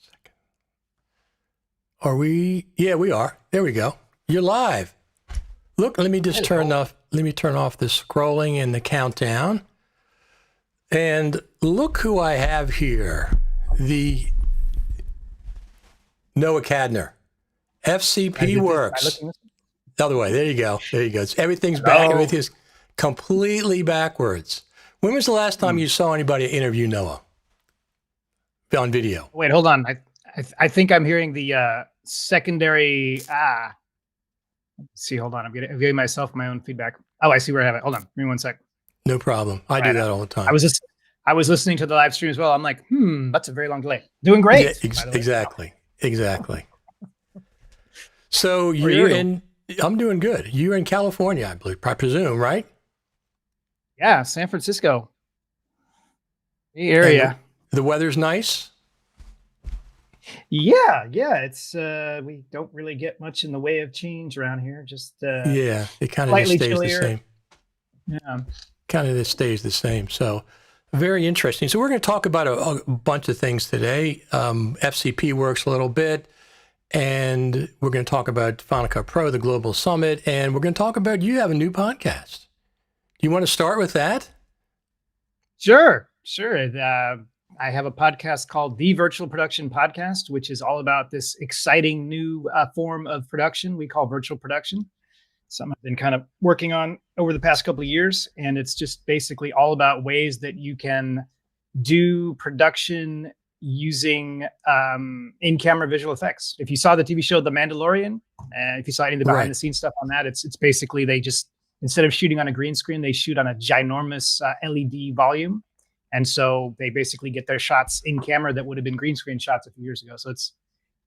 second. Are we? Yeah, we are. There we go. You're live. Look, let me turn off the scrolling and the countdown. And look who I have here. The Noah Kadner. FCPWORKS. The other way. There you go. Everything's back. Everything's completely backwards. When was the last time you saw anybody interview Noah on video? Wait, hold on. I think I'm hearing the secondary. Let's see, hold on. I'm giving myself my own feedback. Oh, I see where I have it. Hold on. Give me 1 sec. No problem. I do that all the time. I was listening to the live stream as well. I'm like, that's a very long delay. Doing great. Yeah, exactly. So I'm doing good. You're in California, I presume, right? Yeah, San Francisco. The area. And the weather's nice? Yeah. It's we don't really get much in the way of change around here. Just it kind of stays chillier. the same. Yeah. Kind of stays the same. So very interesting. So we're going to talk about a bunch of things today. FCPWORKS a little bit. And we're going to talk about Final Cut Pro, the Global Summit, and we're going to talk about you have a new podcast. Do you want to start with that? Sure. I have a podcast called The Virtual Production Podcast, which is all about this exciting new form of production we call virtual production. Something I've been kind of working on over the past couple of years, and it's just basically all about ways that you can do production using in-camera visual effects. If you saw the TV show The Mandalorian, and if you saw any of the behind-the-scenes stuff on that, it's basically they just, instead of shooting on a green screen, they shoot on a ginormous LED volume. And so they basically get their shots in camera that would have been green screen shots a few years ago. So it's,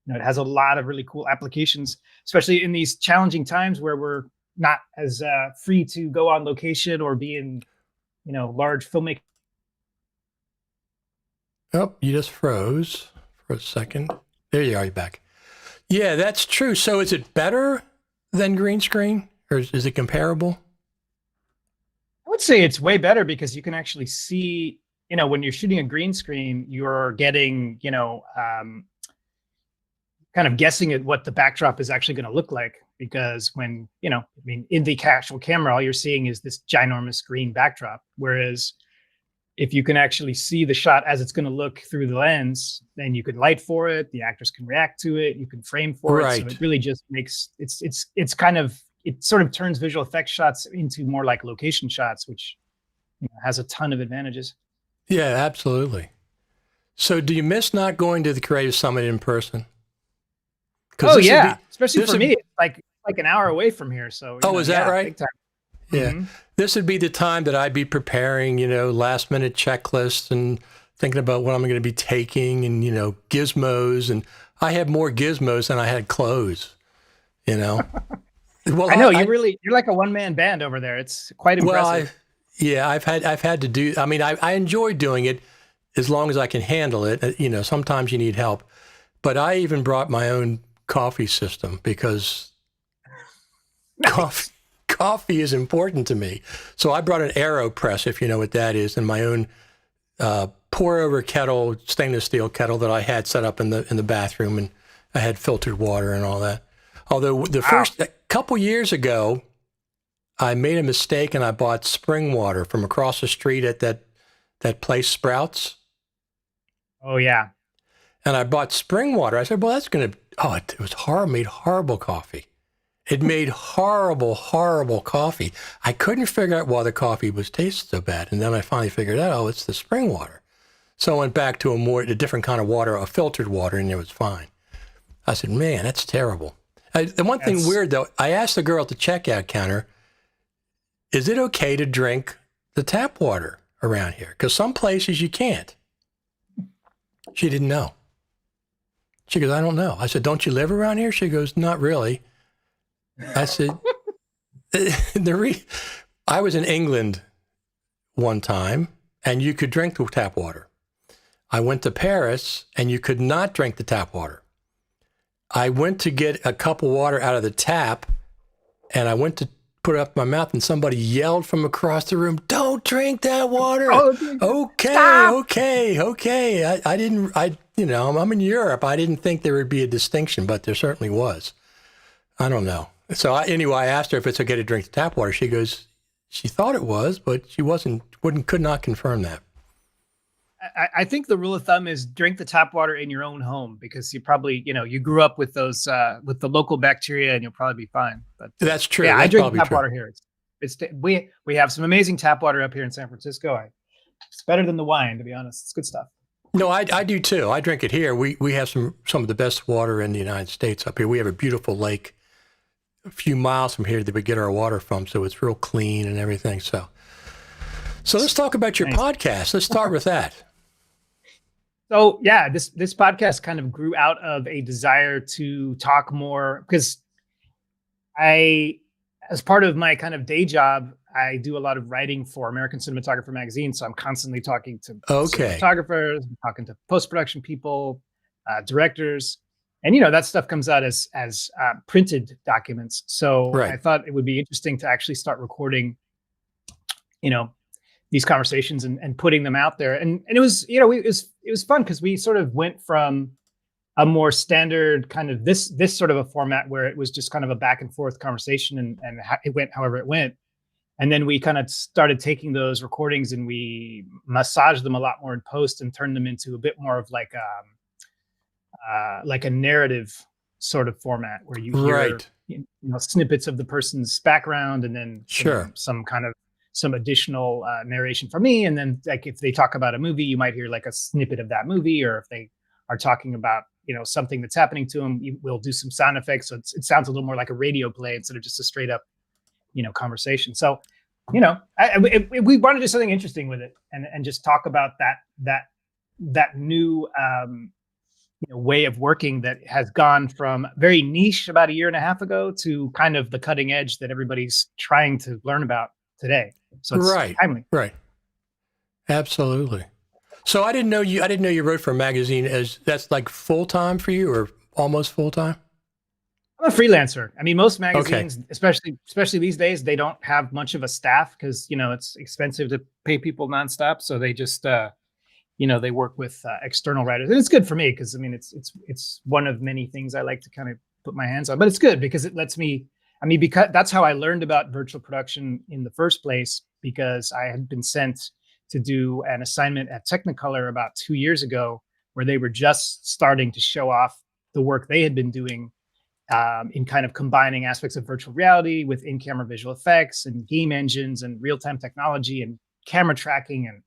it has a lot of really cool applications, especially in these challenging times where we're not as free to go on location or be in, large filmmaking. Oh, you just froze for a second. There you are, you're back. Yeah, that's true. So is it better than green screen, or is it comparable? I would say it's way better because you can actually see, when you're shooting a green screen, you're getting, kind of guessing at what the backdrop is actually going to look like. Because when, in the actual camera, all you're seeing is this ginormous green backdrop. Whereas if you can actually see the shot as it's going to look through the lens, then you can light for it. The actors can react to it. You can frame for it. So it really just makes it sort of turns visual effects shots into more like location shots, which has a ton of advantages. Yeah, absolutely. So do you miss not going to the Creative Summit in person? Oh yeah, especially for me. It's like an hour away from here. So is that right? Big time. Yeah. Mm-hmm. This would be the time that I'd be preparing, last minute checklists and thinking about what I'm going to be taking and, gizmos. And I have more gizmos than I had clothes, Well, I know you're like a one-man band over there. It's quite impressive. Well, I've had to do, I enjoy doing it as long as I can handle it. Sometimes you need help, but I even brought my own coffee system because coffee is important to me. So I brought an AeroPress, if you know what that is, and my own pour over kettle, stainless steel kettle that I had set up in the bathroom, and I had filtered water and all that. Although a couple years ago, I made a mistake and I bought spring water from across the street at that place Sprouts. Oh yeah. And I bought spring water. I said, well, that's going to, it was horrible, made horrible coffee. It made horrible, horrible coffee. I couldn't figure out why the coffee was tasting so bad. And then I finally figured out, it's the spring water. So I went back to a different kind of water, a filtered water, and it was fine. I said, man, that's terrible. The one thing weird, though, I asked the girl at the checkout counter, is it okay to drink the tap water around here? Because some places you can't. She didn't know. She goes, I don't know. I said, don't you live around here? She goes, not really. I said, I was in England one time, and you could drink the tap water. I went to Paris, and you could not drink the tap water. I went to get a cup of water out of the tap, and I went to put it up my mouth, and somebody yelled from across the room, "Don't drink that water." Oh, Okay, stop. okay. I'm in Europe. I didn't think there would be a distinction, but there certainly was. I don't know. So anyway, I asked her if it's okay to drink the tap water. She goes, she thought it was, but she could not confirm that. I think the rule of thumb is drink the tap water in your own home, because you probably, you grew up with those, with the local bacteria, and you'll probably be fine. But that's true. Yeah, that's I drink probably tap true. water here. We have some amazing tap water up here in San Francisco. It's better than the wine, to be honest. It's good stuff. No, I do too. I drink it here. We have some of the best water in the United States up here. We have a beautiful lake a few miles from here that we get our water from, so it's real clean and everything. So let's talk about your podcast. Let's start with that. So yeah, this podcast kind of grew out of a desire to talk more, because as part of my kind of day job, I do a lot of writing for American Cinematographer magazine. So I'm constantly talking to cinematographers, I'm talking to post-production people, directors, and that stuff comes out as printed documents. So I thought it would be interesting to actually start recording, these conversations and putting them out there. And it was, it was fun, because we sort of went from a more standard kind of this sort of a format where it was just kind of a back and forth conversation, and it went however it went. And then we kind of started taking those recordings and we massaged them a lot more in post and turned them into a bit more of like a narrative sort of format, where you hear snippets of the person's background, and then some additional narration from me. And then, like, if they talk about a movie, you might hear like a snippet of that movie, or if they are talking about something that's happening to them, we'll do some sound effects, so it sounds a little more like a radio play instead of just a straight up conversation. So we want to do something interesting with it, and just talk about that new way of working that has gone from very niche about a year and a half ago to kind of the cutting edge that everybody's trying to learn about today. So it's timely. Right. Absolutely. So I didn't know you wrote for a magazine. That's like full time for you, or almost full time? I'm a freelancer. I mean, most magazines, especially these days, they don't have much of a staff, because it's expensive to pay people nonstop. So they just they work with external writers, and it's good for me, because I mean it's one of many things I like to kind of put my hands on. But it's good because it lets me. I mean, because that's how I learned about virtual production in the first place, because I had been sent to do an assignment at Technicolor about 2 years ago, where they were just starting to show off the work they had been doing in kind of combining aspects of virtual reality with in-camera visual effects and game engines and real-time technology and camera tracking and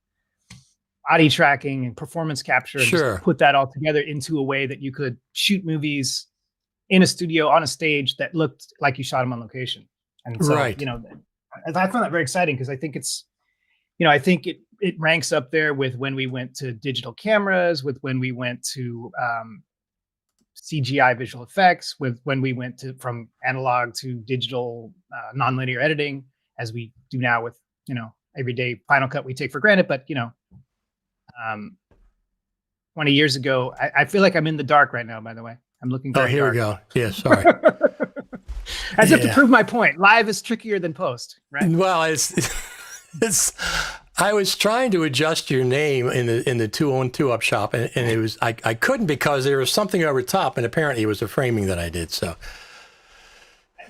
body tracking and performance capture, and just put that all together into a way that you could shoot movies in a studio on a stage that looked like you shot them on location. And so, I found that very exciting, because I think it's, I think it ranks up there with when we went to digital cameras, with when we went to CGI visual effects, with when we went from analog to digital nonlinear editing, as we do now with, everyday Final Cut we take for granted. But, 20 years ago, I feel like I'm in the dark right now, by the way. I'm looking very here dark. we go. Yeah, sorry. As if to prove my point. Live is trickier than post, right? Well, it's I was trying to adjust your name in the 2-on-2 up shop, and it was I couldn't, because there was something over top, and apparently it was a framing that I did. So,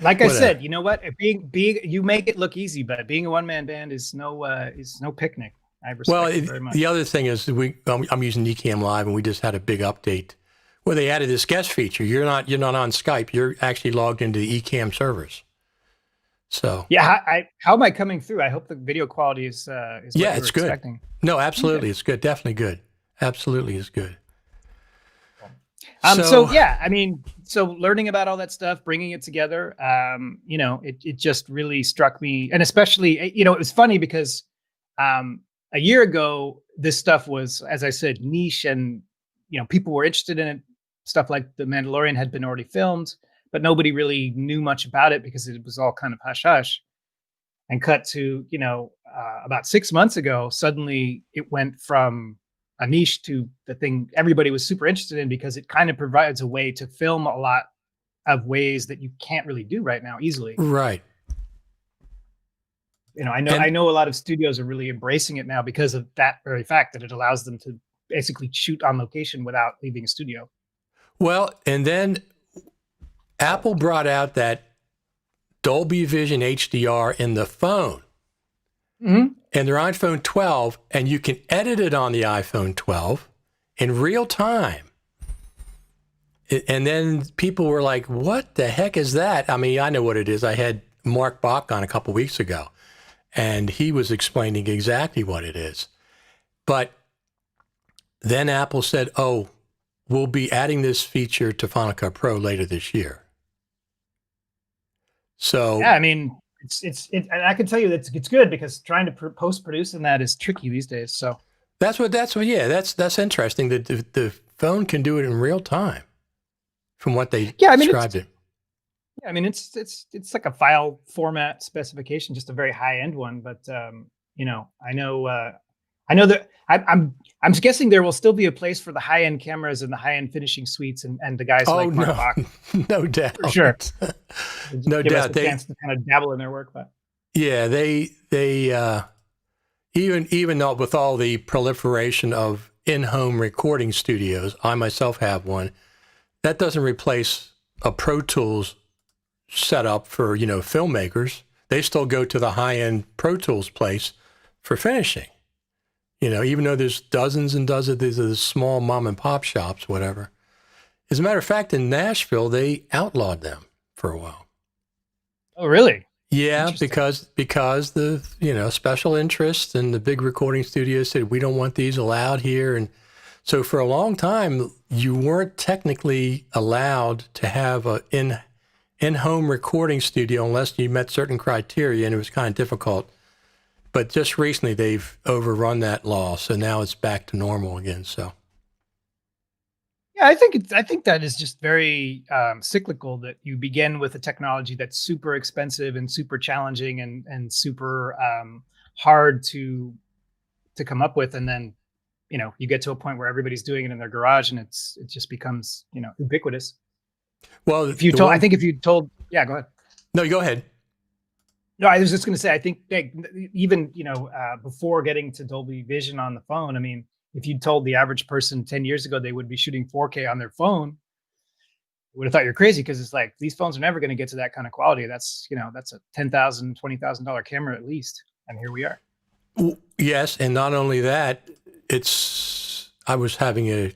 like I said, you know what? Being you make it look easy, but being a one-man band is no picnic. I respect it very much. The other thing is I'm using Ecamm Live, and we just had a big update where they added this guest feature. You're not on Skype. You're actually logged into the Ecamm servers. So how am I coming through? I hope the video quality is what it's good. Expecting. No, absolutely, it's good. Definitely good. Absolutely, is good. So learning about all that stuff, bringing it together, it just really struck me, and especially, it was funny because a year ago this stuff was, as I said, niche, and people were interested in it. Stuff like The Mandalorian had been already filmed, but nobody really knew much about it because it was all kind of hush hush. And cut to, about 6 months ago, suddenly it went from a niche to the thing everybody was super interested in, because it kind of provides a way to film a lot of ways that you can't really do right now easily. Right. I know a lot of studios are really embracing it now because of that very fact that it allows them to basically shoot on location without leaving a studio. Well, and then Apple brought out that Dolby Vision HDR in the phone. Mm-hmm. And their iPhone 12, and you can edit it on the iPhone 12 in real time. And then people were like, what the heck is that? I mean, I know what it is. I had Mark Bach on a couple weeks ago, and he was explaining exactly what it is. But then Apple said, oh, we'll be adding this feature to Final Cut Pro later this year. So yeah, I mean, I can tell you that it's good because trying to post-produce in that is tricky these days. So that's interesting that the phone can do it in real time from what they described it. Yeah, I mean, it's like a file format specification, just a very high-end one. But I know that I'm guessing there will still be a place for the high-end cameras and the high-end finishing suites and the guys like Mark Bach. No doubt. For sure. No give doubt. Us a chance to kind of dabble in their work, but yeah, they even though with all the proliferation of in-home recording studios, I myself have one, that doesn't replace a Pro Tools setup for, filmmakers. They still go to the high-end Pro Tools place for finishing. Even though there's dozens and dozens of these small mom and pop shops, whatever. As a matter of fact, in Nashville, they outlawed them for a while. Oh, really? Yeah, because the special interests and the big recording studios said we don't want these allowed here, and so for a long time you weren't technically allowed to have a in-home recording studio unless you met certain criteria, and it was kind of difficult. But just recently they've overrun that law, so now it's back to normal again. So. Yeah, I think that is just very cyclical, that you begin with a technology that's super expensive and super challenging and super hard to come up with, and then you get to a point where everybody's doing it in their garage, and it just becomes ubiquitous. Well, if you told, yeah, go ahead. No, go ahead. No, I was just going to say, I think even before getting to Dolby Vision on the phone, I mean, if you told the average person 10 years ago they would be shooting 4K on their phone, would have thought you're crazy, because it's like these phones are never going to get to that kind of quality. That's that's a $10,000, $20,000 camera at least, and here we are. Yes, and not only that, I was having a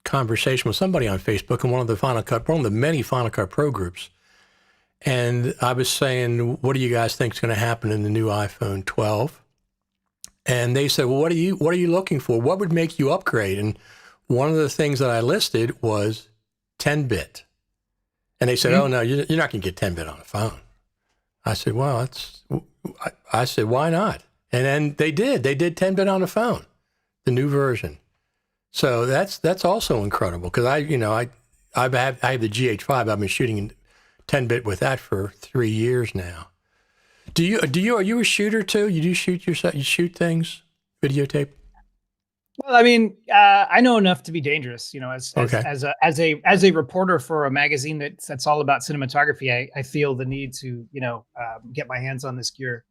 conversation with somebody on Facebook in one of the many Final Cut Pro groups, and I was saying, what do you guys think is going to happen in the new iPhone 12? And they said, well, what are you looking for? What would make you upgrade? And one of the things that I listed was 10-bit. And they said, oh, no, you're not going to get 10-bit on a phone. I said, well, I said, why not? And then they did 10-bit on the phone, the new version. So that's also incredible, because I have the GH5. I've been shooting 10-bit with that for 3 years now. Are you a shooter too? You do shoot yourself? You shoot things, videotape? Well, I mean, I know enough to be dangerous. As a reporter for a magazine that's all about cinematography, I feel the need to get my hands on this gear,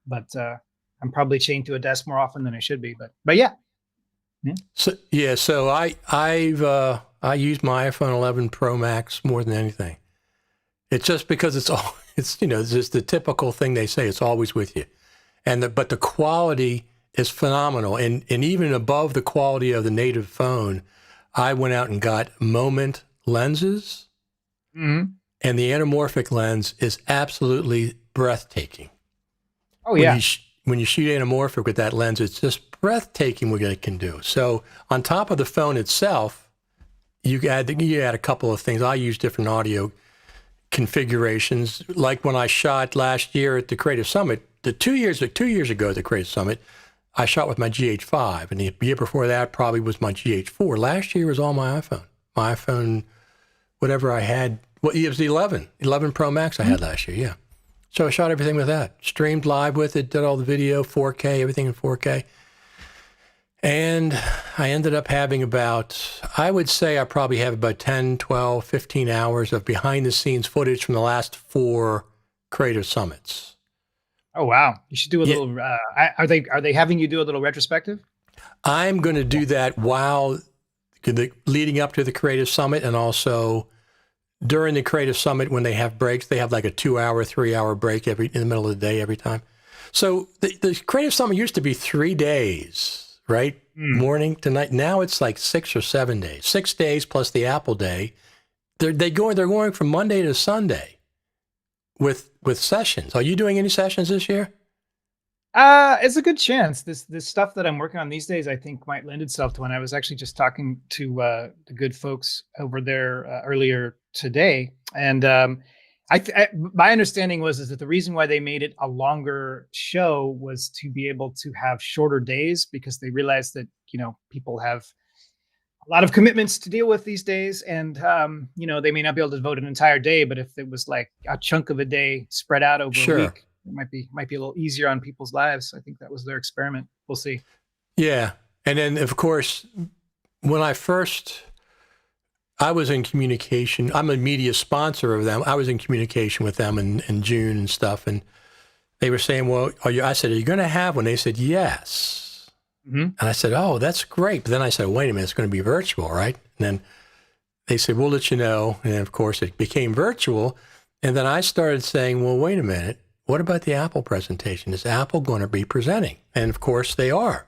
but I'm probably chained to a desk more often than I should be. But yeah. So I use my iPhone 11 Pro Max more than anything. It's just because it's just the typical thing they say, it's always with you. But the quality is phenomenal. And even above the quality of the native phone, I went out and got Moment lenses. Mm-hmm. And the anamorphic lens is absolutely breathtaking. Oh, yeah. When you shoot anamorphic with that lens, it's just breathtaking what it can do. So on top of the phone itself, you add a couple of things. I use different audio configurations, like when I shot last year at the Creative Summit. 2 years ago at the Creative Summit, I shot with my GH5, and the year before that probably was my GH4. Last year was all my iPhone, whatever I had. Well, it was the 11 Pro Max I had last year. Yeah, so I shot everything with that, streamed live with it, did all the video, 4K, everything in 4K. And I ended up having I would say I probably have about 10, 12, 15 hours of behind-the-scenes footage from the last 4 Creative Summits. Oh wow, you should do a Yeah, little. Are they having you do a little retrospective? I'm going to do that while leading up to the Creative Summit, and also during the Creative Summit when they have breaks. They have like a 2-hour, 3-hour break in the middle of the day every time. So the Creative Summit used to be 3 days, right? Hmm. Morning to night. Now it's like 6 or 7 days. 6 days plus the Apple Day. They're going from Monday to Sunday with sessions. Are you doing any sessions this year? It's a good chance. This stuff that I'm working on these days, I think, might lend itself to one. I was actually just talking to the good folks over there earlier today, and my understanding is that the reason why they made it a longer show was to be able to have shorter days, because they realized that people have a lot of commitments to deal with these days, and they may not be able to devote an entire day, but if it was like a chunk of a day spread out over a Sure. week, it might be a little easier on people's lives. I think that was their experiment. We'll see. Yeah. And then, of course, when I was in communication, I'm a media sponsor of them. I was in communication with them in June and stuff. And they were saying, well, I said, are you going to have one? They said, yes. Mm-hmm. And I said, oh, that's great. But then I said, wait a minute, it's going to be virtual, right? And then they said, we'll let you know. And then, of course, it became virtual. And then I started saying, well, wait a minute. What about the Apple presentation? Is Apple going to be presenting? And of course they are.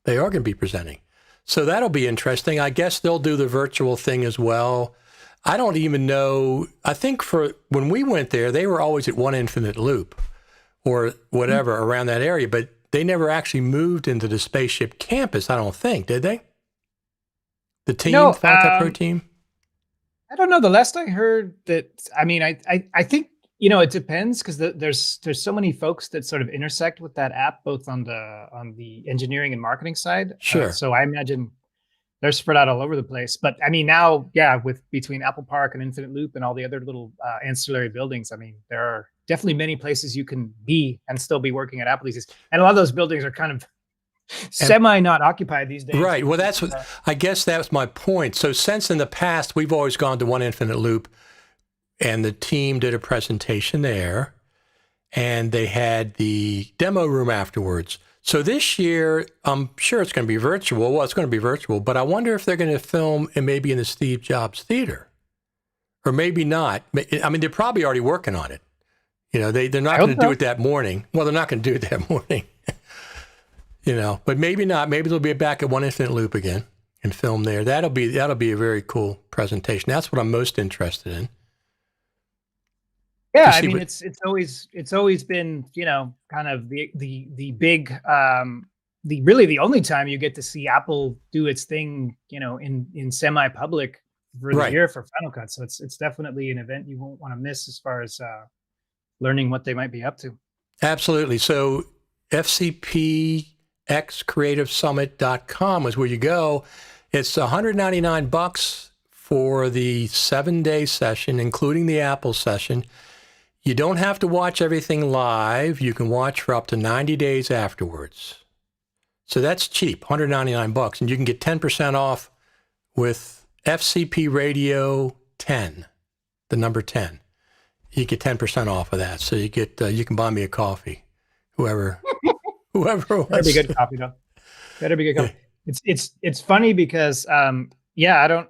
They are going to be presenting. So that'll be interesting. I guess they'll do the virtual thing as well. I don't even know. I think when we went there, they were always at One Infinite Loop or whatever around that area, but they never actually moved into the Spaceship campus, I don't think, did they? The team, Final Cut Pro team? I don't know. The last I heard that, I mean, I think, it depends, because there's so many folks that sort of intersect with that app, both on the engineering and marketing side. Sure. So I imagine they're spread out all over the place. But I mean, now, yeah, between Apple Park and Infinite Loop and all the other little ancillary buildings, I mean, there are definitely many places you can be and still be working at Apple these days. And a lot of those buildings are kind of semi not occupied these days. Right. Well, I guess that's my point. So since in the past, we've always gone to One Infinite Loop, and the team did a presentation there, and they had the demo room afterwards. So this year, I'm sure it's going to be virtual. Well, it's going to be virtual, but I wonder if they're going to film and maybe in the Steve Jobs Theater, or maybe not. I mean, they're probably already working on it. They're not going to do it that morning. Well, they're not going to do it that morning, but maybe not. Maybe they'll be back at One Infinite Loop again and film there. That'll be a very cool presentation. That's what I'm most interested in. Yeah, I mean, it's always been, kind of the big, really the only time you get to see Apple do its thing, in semi-public for the year for Final Cut. So it's definitely an event you won't want to miss as far as learning what they might be up to. Absolutely. So FCPXCreativeSummit.com is where you go. It's $199 for the 7-day session, including the Apple session. You don't have to watch everything live. You can watch for up to 90 days afterwards. So that's cheap, $199, and you can get 10% off with FCPRadio 10, the number 10. You get 10% off of that. So you can buy me a coffee, whoever wants. Better be good coffee, though. Better be good coffee. It's funny because I don't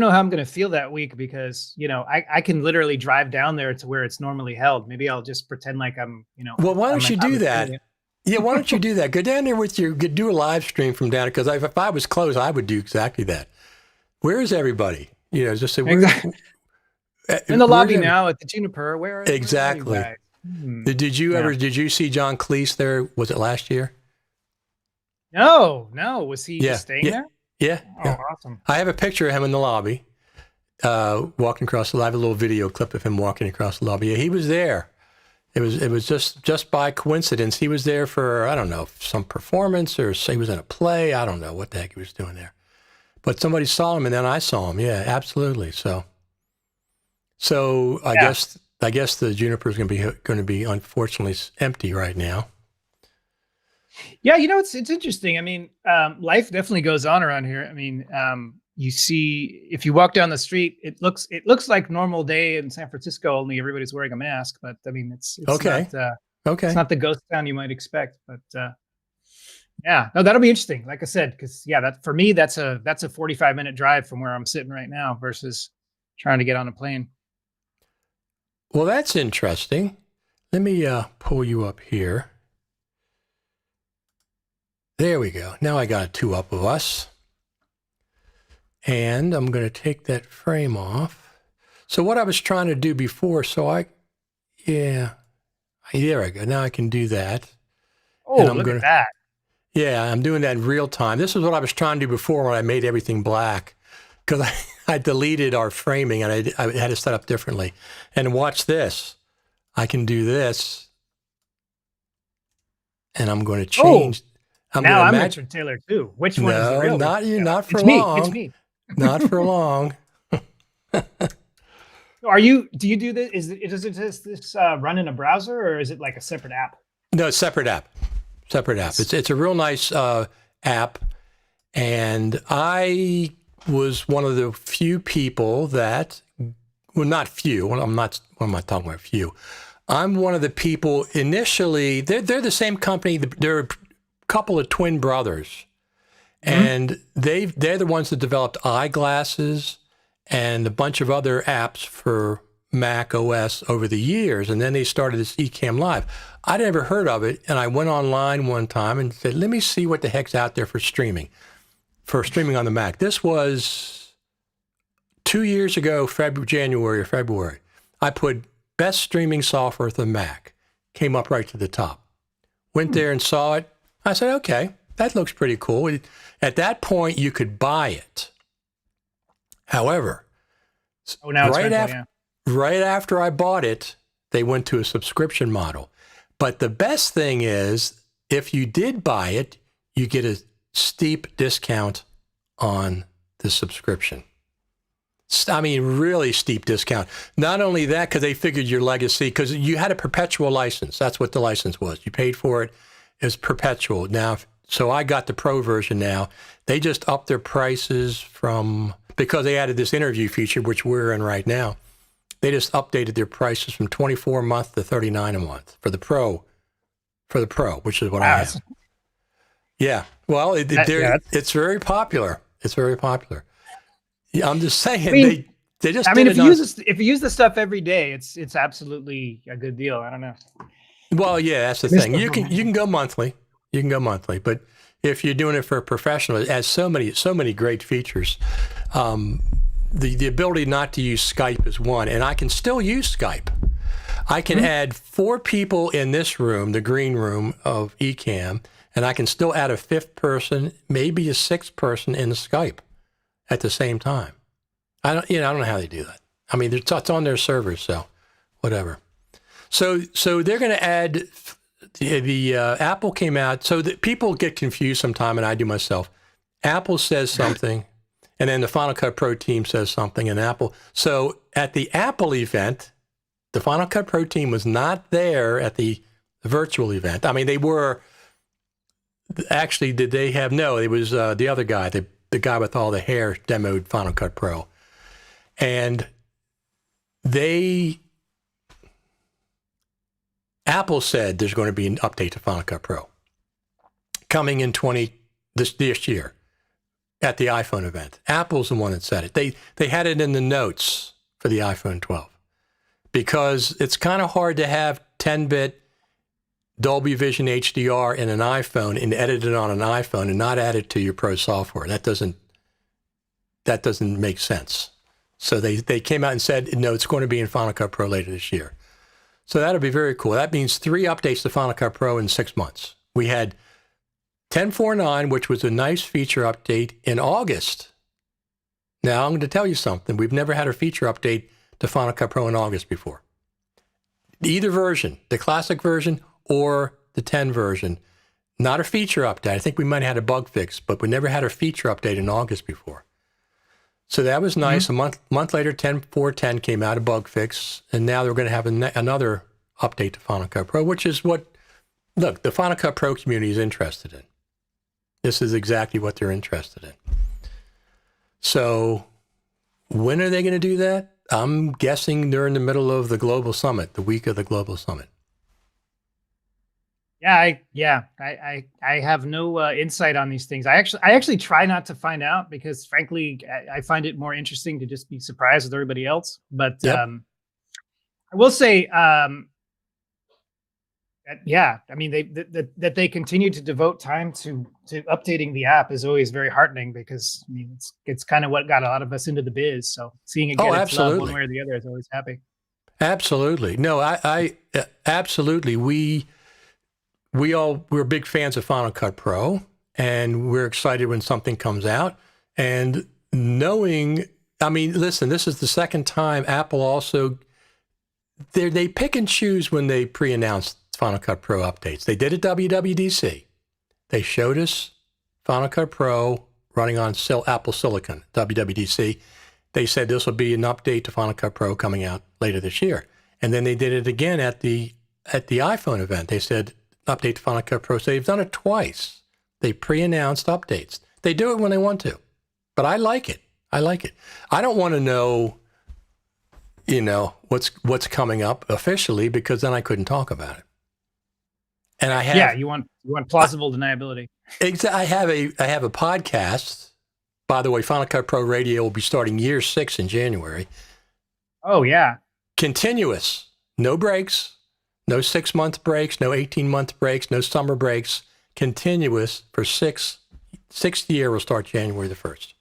know how I'm going to feel that week, because, I can literally drive down there to where it's normally held. Maybe I'll just pretend like I'm, Well, why don't you do that? Yeah, why don't you do that? Go down there do a live stream from down there, because if I was close, I would do exactly that. Where is everybody? Just say, exactly. In the lobby now at the Juniper. Where exactly. Where Did you see John Cleese there? Was it last year? No. Was he just staying there? Yeah. Oh, awesome. I have a picture of him in the lobby, walking across the lobby. I have a little video clip of him walking across the lobby. Yeah, he was there. It was just by coincidence. He was there for, I don't know, some performance, or he was in a play. I don't know what the heck he was doing there. But somebody saw him, and then I saw him. Yeah, absolutely. So I guess the Juniper is going to be unfortunately empty right now. Yeah, it's interesting. I mean, life definitely goes on around here. I mean, you see, if you walk down the street, it looks like normal day in San Francisco, only everybody's wearing a mask. But I mean, it's Okay. not Okay. it's not the ghost town you might expect. But yeah, no, that'll be interesting. Like I said, because that for me, that's a 45-minute drive from where I'm sitting right now versus trying to get on a plane. Well, that's interesting. Let me pull you up here. There we go. Now I got two up of us. And I'm going to take that frame off. So what I was trying to do before, there I go. Now I can do that. Oh, look at that. Yeah, I'm doing that in real time. This is what I was trying to do before when I made everything black, because I deleted our framing and I had to set up differently. And watch this. I can do this. And I'm going to change. Now I'm Richard Taylor too. Which one is the real? Not you. Not for it's long. It's me. Not for long. Do you do this? Does this run in a browser or is it like a separate app? No, separate app. It's a real nice app, and I was one of the few people that, well, not few. Well, I'm not. What am I talking about? Few. I'm one of the people initially. They're the same company. They're a couple of twin brothers. And they're the ones that developed eyeglasses and a bunch of other apps for Mac OS over the years. And then they started this Ecamm Live. I'd never heard of it. And I went online one time and said, let me see what the heck's out there for streaming on the Mac. This was 2 years ago, January or February. I put best streaming software for the Mac. Came up right to the top. Went there and saw it. I said, okay, that looks pretty cool. At that point, you could buy it. However, now it's right after I bought it, they went to a subscription model. But the best thing is, if you did buy it, you get a steep discount on the subscription. I mean, really steep discount. Not only that, because they figured your legacy, because you had a perpetual license. That's what the license was. You paid for it. It's perpetual. Now, so I got the pro version now. They just upped their prices because they added this interview feature, which we're in right now. They just updated their prices from 24 a month to 39 a month for the pro, which is what I have. Yeah. Well, it's very popular. It's very popular. Yeah, I'm just saying, they just. I mean, if you use this stuff every day, it's absolutely a good deal. I don't know. Well, yeah, that's the thing. You can go monthly. But if you're doing it for a professional, it has so many great features. The ability not to use Skype is one, and I can still use Skype. I can add 4 people in this room, the green room of Ecamm, and I can still add a 5th person, maybe a 6th person in Skype at the same time. I don't know how they do that. I mean, it's on their servers, so whatever. So they're going to add the Apple came out. So that people get confused sometime, and I do myself. Apple says something, and then the Final Cut Pro team says something, and Apple. So at the Apple event, the Final Cut Pro team was not there at the virtual event. I mean, they were. Actually, did they have? No, it was the other guy, the guy with all the hair demoed Final Cut Pro, and Apple said there's going to be an update to Final Cut Pro coming in this year at the iPhone event. Apple's the one that said it. They had it in the notes for the iPhone 12 because it's kind of hard to have 10-bit Dolby Vision HDR in an iPhone and edit it on an iPhone and not add it to your Pro software. That doesn't make sense. So they came out and said, no, it's going to be in Final Cut Pro later this year. So that'll be very cool. That means 3 updates to Final Cut Pro in 6 months. We had 10.4.9, which was a nice feature update in August. Now, I'm going to tell you something. We've never had a feature update to Final Cut Pro in August before. Either version, the classic version or the 10 version, not a feature update. I think we might have had a bug fix, but we never had a feature update in August before. So that was nice. Mm-hmm. A month later, 10.4.10 came out, a bug fix, and now they're going to have another update to Final Cut Pro, which is the Final Cut Pro community is interested in. This is exactly what they're interested in. So when are they going to do that? I'm guessing they're in the middle of the Global Summit, the week of the Global Summit. I have no insight on these things. I actually try not to find out because, frankly, I find it more interesting to just be surprised with everybody else. But Yep. I will say, I mean, that they continue to devote time to updating the app is always very heartening because I mean it's kind of what got a lot of us into the biz. So seeing it get its love one way or the other is always happy. Absolutely. No, I absolutely. We're big fans of Final Cut Pro, and we're excited when something comes out. And knowing, I mean, listen, this is the second time Apple also, they pick and choose when they pre-announce Final Cut Pro updates. They did at WWDC. They showed us Final Cut Pro running on Apple Silicon, WWDC. They said this will be an update to Final Cut Pro coming out later this year. And then they did it again at the iPhone event. They said update to Final Cut Pro. So they've done it twice. They pre-announced updates. They do it when they want to. But I like it. I don't want to know, what's coming up officially because then I couldn't talk about it. And I have you want plausible deniability. I have a podcast. By the way, Final Cut Pro Radio will be starting year 6 in January. Oh yeah. Continuous. No breaks. No 6-month breaks, no 18-month breaks, no summer breaks. Continuous for sixth year will start January the 1st.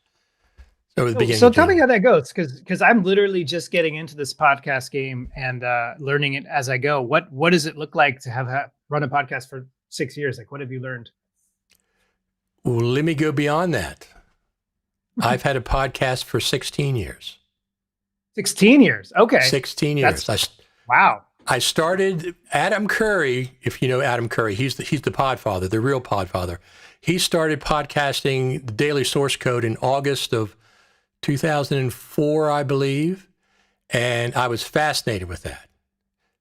So tell me how that goes, because I'm literally just getting into this podcast game and learning it as I go. What does it look like to have run a podcast for 6 years? Like, what have you learned? Well, let me go beyond that. I've had a podcast for 16 years. 16 years. Okay. 16 years. Wow. I started Adam Curry. If you know Adam Curry, he's the podfather, the real podfather. He started podcasting the Daily Source Code in August of 2004, I believe. And I was fascinated with that.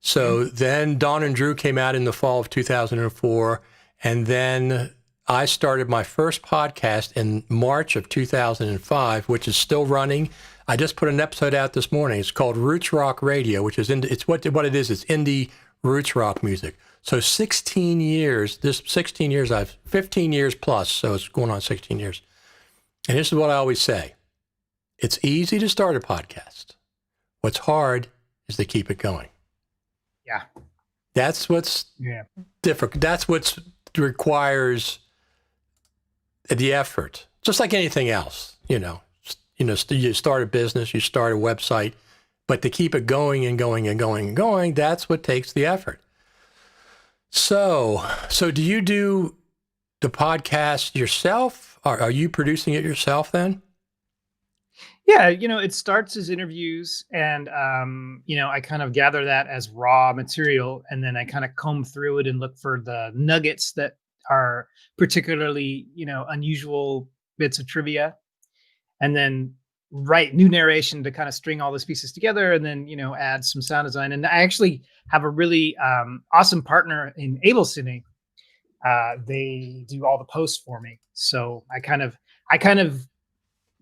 So then Don and Drew came out in the fall of 2004. And then I started my first podcast in March of 2005, which is still running. I just put an episode out this morning. It's called Roots Rock Radio, which is it's what it is. It's indie roots rock music. So 16 years, 15 years plus. So it's going on 16 years. And this is what I always say. It's easy to start a podcast. What's hard is to keep it going. Yeah. That's what's difficult. That's what requires the effort. Just like anything else, you start a business, you start a website, but to keep it going and going and going and going, that's what takes the effort. So do you do the podcast yourself? Are you producing it yourself then? Yeah, it starts as interviews and, I kind of gather that as raw material and then I kind of comb through it and look for the nuggets that are particularly, unusual bits of trivia and then write new narration to kind of string all those pieces together and then, add some sound design. And I actually have a really awesome partner in Ableton. They do all the posts for me. So I kind of,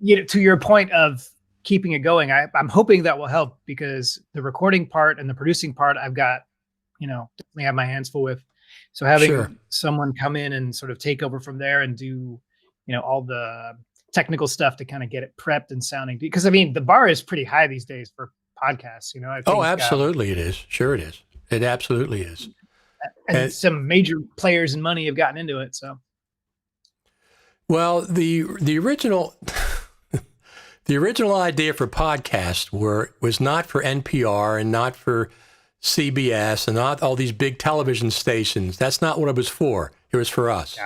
to your point of keeping it going, I'm hoping that will help because the recording part and the producing part, I've got, definitely have my hands full with. So having someone come in and sort of take over from there and do, all the technical stuff to kind of get it prepped and sounding, because I mean, the bar is pretty high these days for podcasts, I think, absolutely. It is. Sure it is. It absolutely is. And some major players and money have gotten into it. So, well, the original idea for podcasts was not for NPR and not for CBS and not all these big television stations. That's not what it was for. It was for us,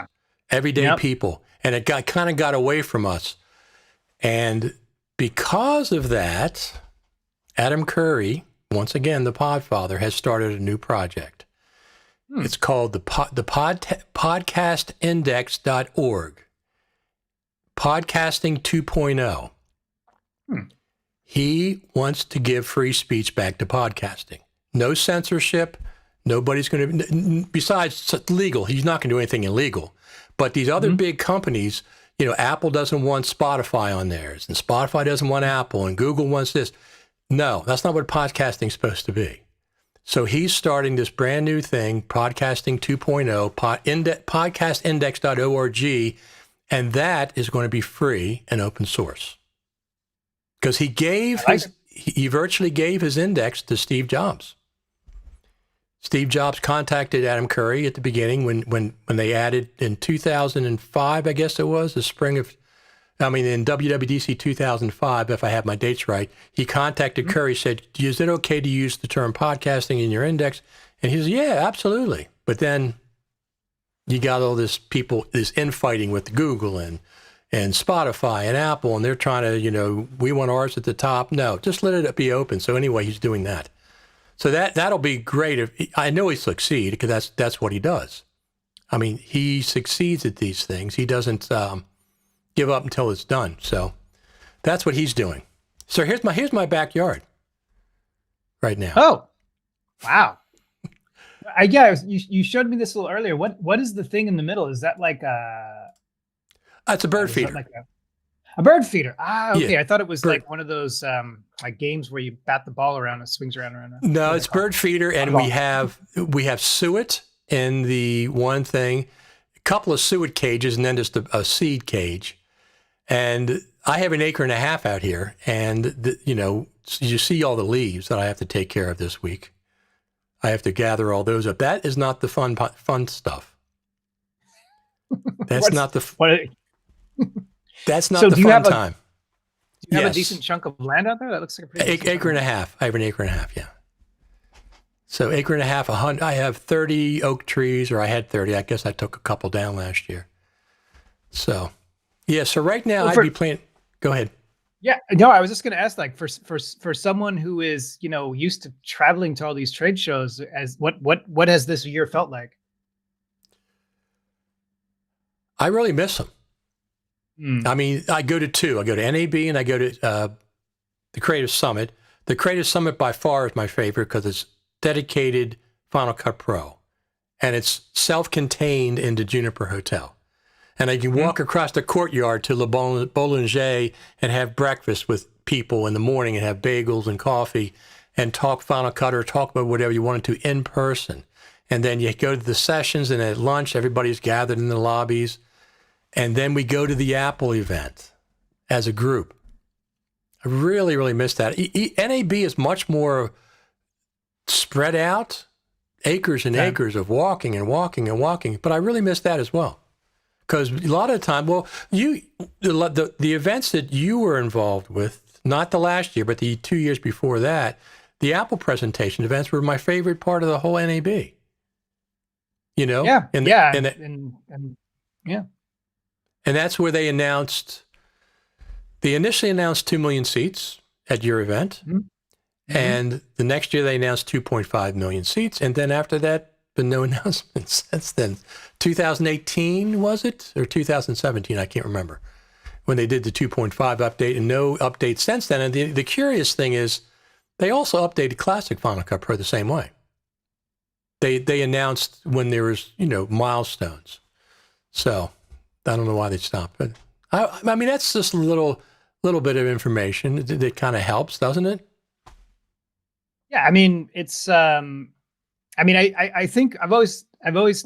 everyday people. And it kind of got away from us. And because of that, Adam Curry, once again, the podfather, has started a new project. It's called the podcastindex.org. Podcasting 2.0. He wants to give free speech back to podcasting. No censorship. Nobody's going to, besides legal, he's not going to do anything illegal. But these other big companies Apple doesn't want Spotify on theirs, and Spotify doesn't want Apple, and Google wants this. No, that's not what podcasting's supposed to be. So he's starting this brand new thing, Podcasting 2.0, podcastindex.org, and that is going to be free and open source. Because he virtually gave his index to Steve Jobs. Steve Jobs contacted Adam Curry at the beginning when they added in 2005, I guess it was, in WWDC 2005, if I have my dates right, he contacted Curry, said, is it okay to use the term podcasting in your index? And he said, yeah, absolutely. But then you got all this infighting with Google and Spotify and Apple, and they're trying to, we want ours at the top. No, just let it be open. So anyway, he's doing that. So that'll be great. I know he'll succeed because that's what he does. I mean, he succeeds at these things. He doesn't give up until it's done. So that's what he's doing. So here's my backyard right now. Oh, wow. You showed me this a little earlier. What is the thing in the middle? Is that like it's a bird feeder. A bird feeder. Okay. Yeah. I thought it was like one of those like games where you bat the ball around and it swings around. No, it's bird feeder, and we have suet in the one thing, a couple of suet cages, and then just a seed cage. And I have 1.5 acres out here, and you see all the leaves that I have to take care of this week. I have to gather all those up. That is not the fun stuff. That's not the fun time. Do you have a decent chunk of land out there? That looks like a pretty acre and a half. I have 1.5 acres, yeah. So 1.5 acres, 100. I have 30 oak trees, or I had 30. I guess I took a couple down last year. So, yeah. So right now I'd be planting. Go ahead. Yeah. No, I was just going to ask, like, for someone who is used to traveling to all these trade shows, as what has this year felt like? I really miss them. I mean, I go to two. I go to NAB and I go to the Creative Summit. The Creative Summit by far is my favorite because it's dedicated Final Cut Pro, and it's self-contained into Juniper Hotel. And I can walk across the courtyard to Le Boulanger and have breakfast with people in the morning and have bagels and coffee and talk Final Cut or talk about whatever you wanted to in person. And then you go to the sessions, and at lunch, everybody's gathered in the lobbies. And then we go to the Apple event as a group. I really, really miss that. NAB is much more spread out, acres and acres of walking and walking and walking. But I really miss that as well. Because a lot of the time, the events that you were involved with, not the last year, but the 2 years before that, the Apple presentation events were my favorite part of the whole NAB. Yeah. And that's where they initially announced 2 million seats at your event. Mm-hmm. And the next year they announced 2.5 million seats. And then after that, been no announcements since then. 2018, was it? Or 2017, I can't remember, when they did the 2.5 update, and no update since then. And the curious thing is they also updated Classic Final Cut Pro the same way. They announced when there was, milestones. So I don't know why they stopped, but I mean, that's just a little bit of information that kind of helps, doesn't it? Yeah. I mean, it's, I think I've always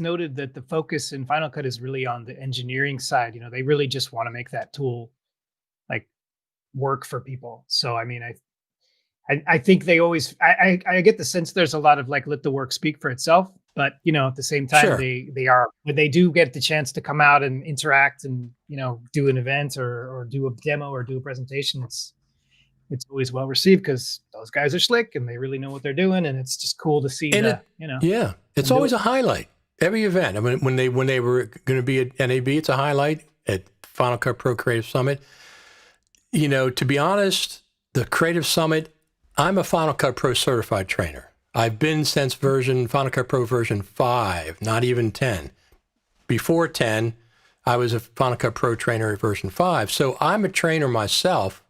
noted that the focus in Final Cut is really on the engineering side. They really just want to make that tool like work for people. So, I mean, I think they always, I get the sense there's a lot of like, let the work speak for itself. But, at the same time, sure, when they do get the chance to come out and interact and, do an event or do a demo or do a presentation, it's always well received because those guys are slick and they really know what they're doing. And it's just cool to see, Yeah, it's always a highlight. Every event. I mean, when they were going to be at NAB, it's a highlight. At Final Cut Pro Creative Summit, to be honest, the Creative Summit, I'm a Final Cut Pro certified trainer. I've been since Final Cut Pro version 5, not even 10. Before 10, I was a Final Cut Pro trainer at version 5. So I'm a trainer myself.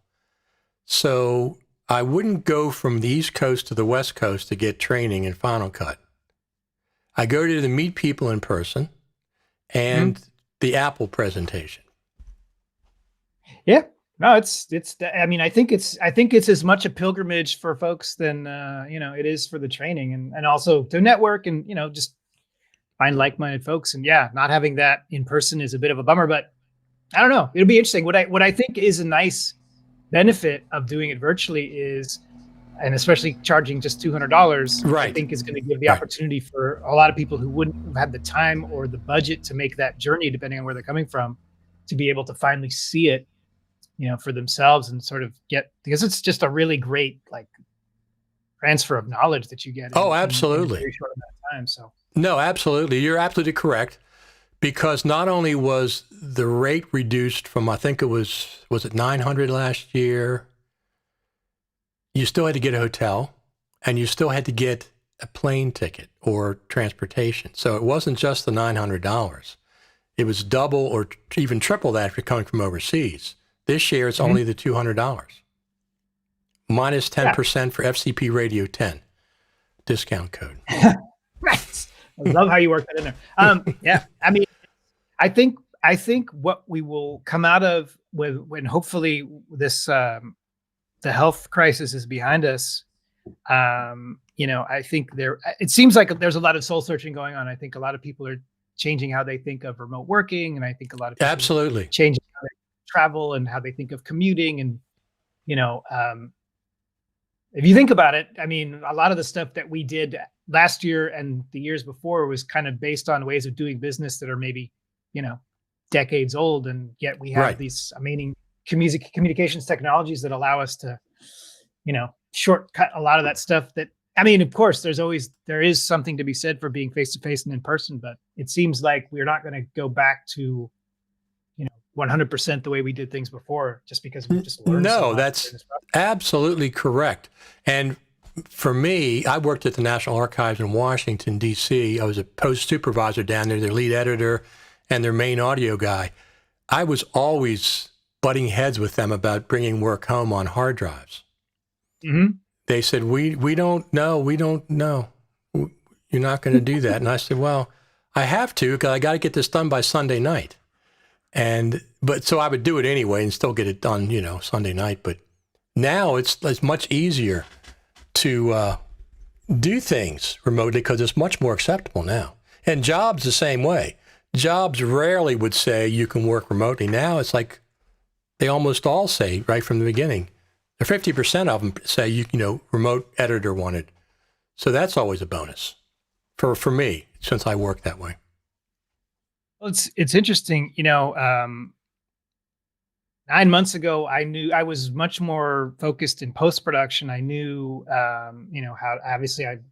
So I wouldn't go from the East Coast to the West Coast to get training in Final Cut. I go to meet people in person and the Apple presentation. Yeah. No, I mean, I think it's as much a pilgrimage for folks than, it is for the training, and also to network and, just find like-minded folks. And yeah, not having that in person is a bit of a bummer, but I don't know. It'll be interesting. What I think is a nice benefit of doing it virtually is, and especially charging just $200, I Right. think is going to give the Right. opportunity for a lot of people who wouldn't have had the time or the budget to make that journey, depending on where they're coming from, to be able to finally see it, for themselves and sort of get, because it's just a really great like transfer of knowledge that you get Oh, in a absolutely. very short amount of time. So No, absolutely. You're absolutely correct. Because not only was the rate reduced from, I think was it 900 last year, you still had to get a hotel and you still had to get a plane ticket or transportation. So it wasn't just the $900. It was double or even triple that if you're coming from overseas. This year, it's only the $200. Minus 10% for FCPRadio 10 discount code. right. I love how you work that in there. Yeah. I mean, I think what we will come out of when hopefully this the health crisis is behind us. I think it seems like there's a lot of soul searching going on. I think a lot of people are changing how they think of remote working, and I think a lot of people are Absolutely. changing how they travel and how they think of commuting. And you know, if you think about it, I mean, a lot of the stuff that we did last year and the years before was kind of based on ways of doing business that are maybe, decades old. And yet we have Right. these amazing communications technologies that allow us to, shortcut a lot of that stuff that, I mean, of course, there is something to be said for being face to face and in person, but it seems like we're not going to go back to, 100% the way we did things before, just because we've just learned so No, much that's during this process. absolutely correct. And for me, I worked at the National Archives in Washington, D.C. I was a post supervisor down there, their lead editor and their main audio guy. I was always butting heads with them about bringing work home on hard drives. Mm-hmm. They said, we don't know. You're not going to do that. And I said, well, I have to, because I got to get this done by Sunday night. But so I would do it anyway and still get it done, Sunday night. But now it's much easier to do things remotely because it's much more acceptable now. And jobs the same way. Jobs rarely would say you can work remotely. Now it's like they almost all say right from the beginning. 50% of them say, remote editor wanted. So that's always a bonus for me, since I work that way. Well, it's interesting, 9 months ago, I knew I was much more focused in post production. I knew, how obviously I'm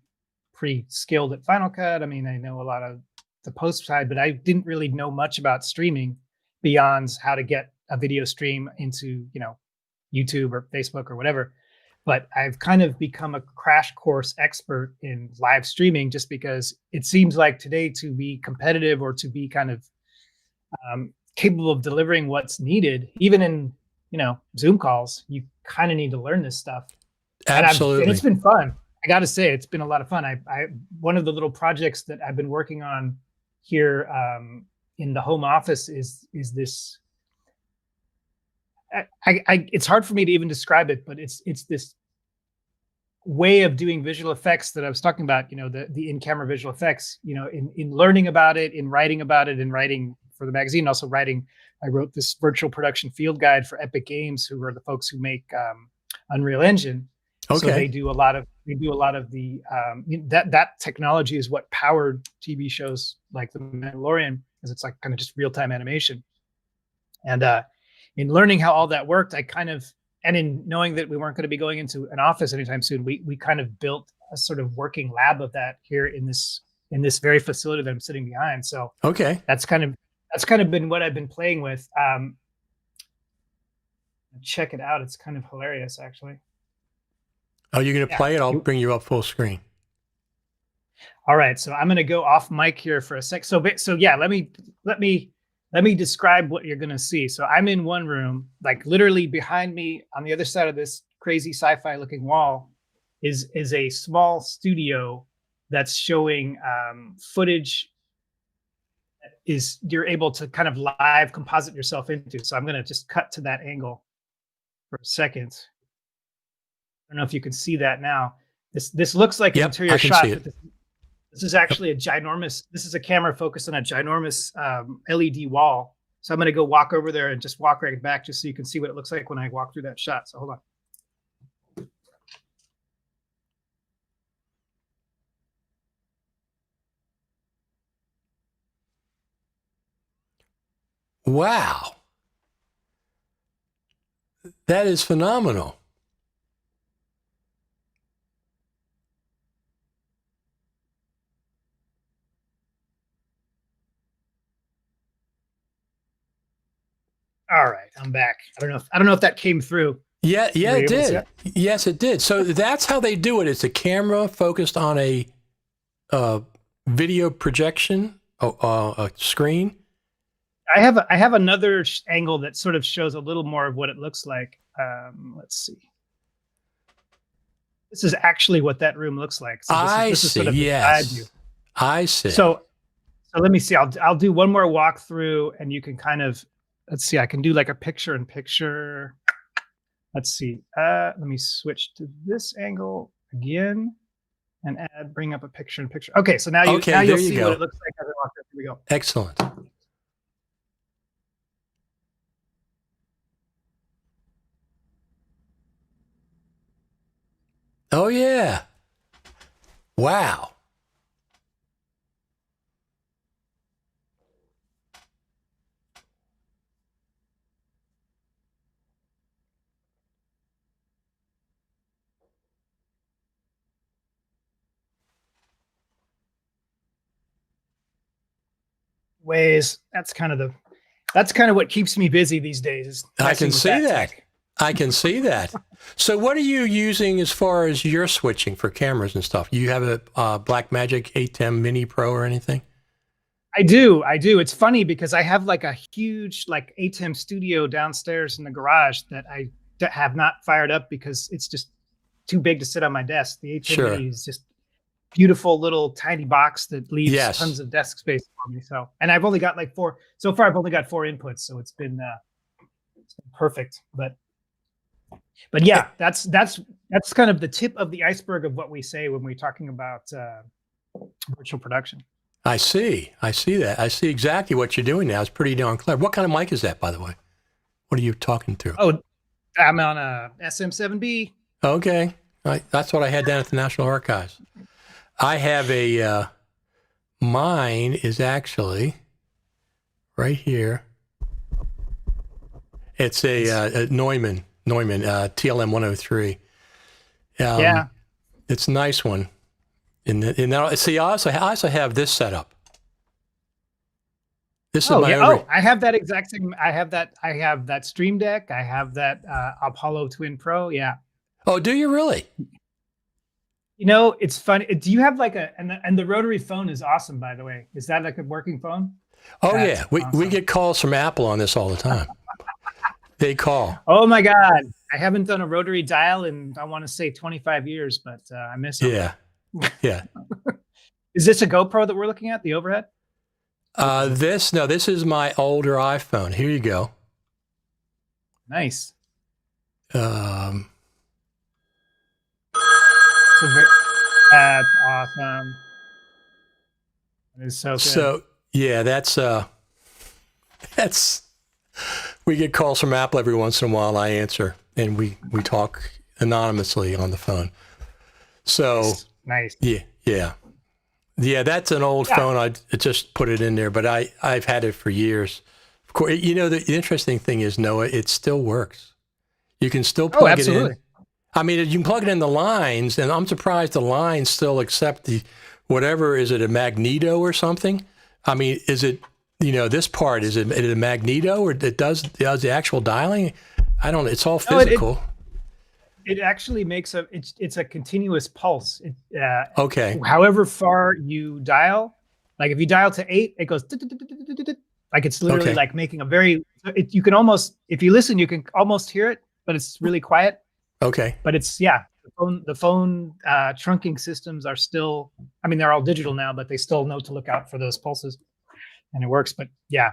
pretty skilled at Final Cut. I mean, I know a lot of the post side, but I didn't really know much about streaming beyond how to get a video stream into, YouTube or Facebook or whatever. But I've kind of become a crash course expert in live streaming, just because it seems like today, to be competitive or to be kind of capable of delivering what's needed, even in, Zoom calls, you kind of need to learn this stuff. And Absolutely. it's been fun. I got to say, it's been a lot of fun. One of the little projects that I've been working on here in the home office is this. It's hard for me to even describe it, but it's this way of doing visual effects that I was talking about. The in-camera visual effects. In learning about it, in writing about it, in writing for the magazine, also writing. I wrote this virtual production field guide for Epic Games, who are the folks who make Unreal Engine. Okay. So they do a lot of the that technology is what powered TV shows like The Mandalorian, because it's like kind of just real time animation. And in learning how all that worked, and in knowing that we weren't going to be going into an office anytime soon, we kind of built a sort of working lab of that here in this very facility that I'm sitting behind. So Okay. that's kind of been what I've been playing with. Check it out. It's kind of hilarious, actually. Oh, you're going to play it? I'll bring you up full screen. All right. So I'm going to go off mic here for a sec. So yeah, let me describe what you're going to see. So I'm in one room, like literally behind me on the other side of this crazy sci-fi looking wall is a small studio that's showing footage is you're able to kind of live composite yourself into. So I'm going to just cut to that angle for a second. I don't know if you can see that now. This looks like an interior I can shot, see but it. this is actually a ginormous. This is a camera focused on a ginormous LED wall. So I'm going to go walk over there and just walk right back, just so you can see what it looks like when I walk through that shot. So hold on. Wow. That is phenomenal. All right, I'm back. I don't know if that came through. Yeah, Were you it able to see did. it? Yes, it did. So that's how they do it. It's a camera focused on a video projection, a screen. I have another angle that sort of shows a little more of what it looks like. Let's see. This is actually what that room looks like. So this is see. sort of Yes, beside you. I see. So let me see. I'll do one more walkthrough, and you can kind of, let's see. I can do like a picture in picture. Let's see. Let me switch to this angle again, and bring up a picture in picture. Okay, so now you'll see what it looks like as I walk through. Here we go. Excellent. Oh yeah. Wow. Ways. That's kind of what keeps me busy these days. Is I can see that. tech. I can see that. So what are you using as far as your switching for cameras and stuff? You have a Blackmagic 810 Mini Pro or anything? I do. It's funny because I have like a huge like ATEM studio downstairs in the garage that I have not fired up because it's just too big to sit on my desk. The ATEM Mini is just beautiful little tiny box that leaves tons of desk space for me. So, and I've only got like 4 so far. I've only got 4 inputs, so it's been perfect. But yeah, that's kind of the tip of the iceberg of what we say when we're talking about virtual production. I see that. I see exactly what you're doing now. It's pretty darn clever. What kind of mic is that, by the way? What are you talking through? Oh, I'm on a SM7B. Okay. That's what I had down at the National Archives. I have mine is actually right here. It's a Neumann TLM 103. Yeah. It's a nice one. And see, I also have this setup. This is my I have that exact same. I have that Stream Deck. I have that Apollo Twin Pro. Yeah. Oh, do you really? You know, it's funny. Do you have like and the rotary phone is awesome, by the way. Is that like a working phone? Oh, yeah. We get calls from Apple on this all the time. They call. Oh my God. I haven't done a rotary dial in, I want to say 25 years, but I miss it. Yeah. Yeah. Is this a GoPro that we're looking at, the overhead? This is my older iPhone. Here you go. Nice. That's awesome. That is so good. So yeah, that's we get calls from Apple every once in a while. I answer, and we talk anonymously on the phone. So nice. Yeah. That's an old phone. I just put it in there, but I've had it for years. Of course, you know the interesting thing is, Noah, it still works. You can still plug it in. I mean, you can plug it in the lines, and I'm surprised the lines still accept the whatever. Is it a magneto or something? I mean, is it this part? Is it a magneto or it does the actual dialing? I don't know. It's all physical. It actually makes it's a continuous pulse. Okay. However far you dial, like if you dial to 8, it goes like it's literally like making a very. You can almost, if you listen, you can almost hear it, but it's really quiet. Okay. But it's the phone trunking systems are still. I mean, they're all digital now, but they still know to look out for those pulses. and it works. But yeah,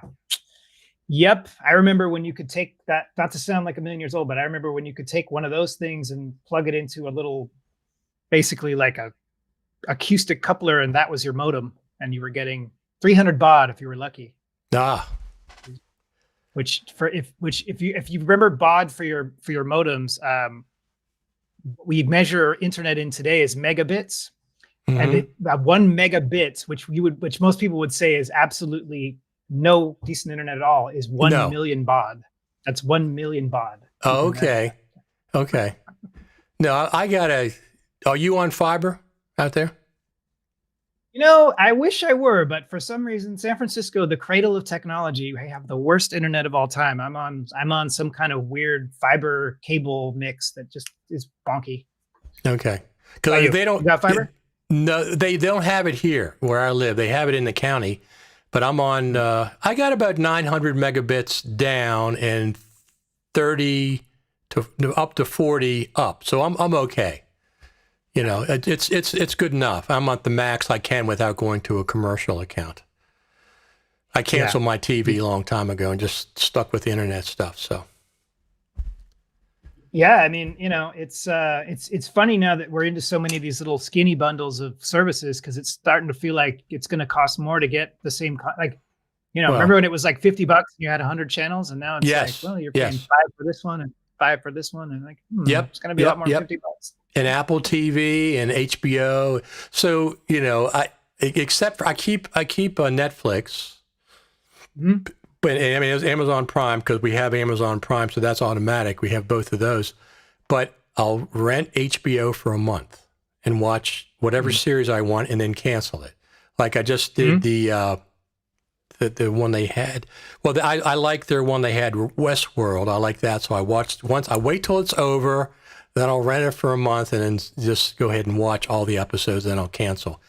yep. I remember when you could take that, not to sound like a million years old, but I remember when you could take one of those things and plug it into a little, basically like a acoustic coupler, and that was your modem, and you were getting 300 baud if you were lucky. Ah, If you remember baud for your modems, we measure internet in today as megabits, and 1 megabit, which most people would say is absolutely no decent internet at all, is 1 million baud. That's 1 million baud. Oh, okay. Okay. No, I got are you on fiber out there? I wish I were, but for some reason, San Francisco, the cradle of technology, we have the worst internet of all time. I'm on some kind of weird fiber cable mix that just is bonky. Okay. Because they don't. You got fiber? No, they don't have it here where I live. They have it in the county, but I'm on. I got about 900 megabits down and 30 to up to 40 up. So I'm okay. It's good enough. I'm at the max I can without going to a commercial account. I canceled my TV a long time ago and just stuck with the internet stuff. So. Yeah, I mean, it's funny now that we're into so many of these little skinny bundles of services, because it's starting to feel like it's going to cost more to get the same. Remember when it was like $50 and you had 100 channels, and now it's like, well, you're paying 5 for this one and 5 for this one, and like, it's going to be a lot more $50. And Apple TV and HBO. So, I keep Netflix. Mm-hmm. But I mean, it was Amazon Prime, because we have Amazon Prime, so that's automatic. We have both of those. But I'll rent HBO for a month and watch whatever series I want, and then cancel it. Like I just did the one they had. Well, I like their one they had, Westworld. I like that, so I watched once. I wait till it's over. Then I'll rent it for a month and then just go ahead and watch all the episodes, then I'll cancel.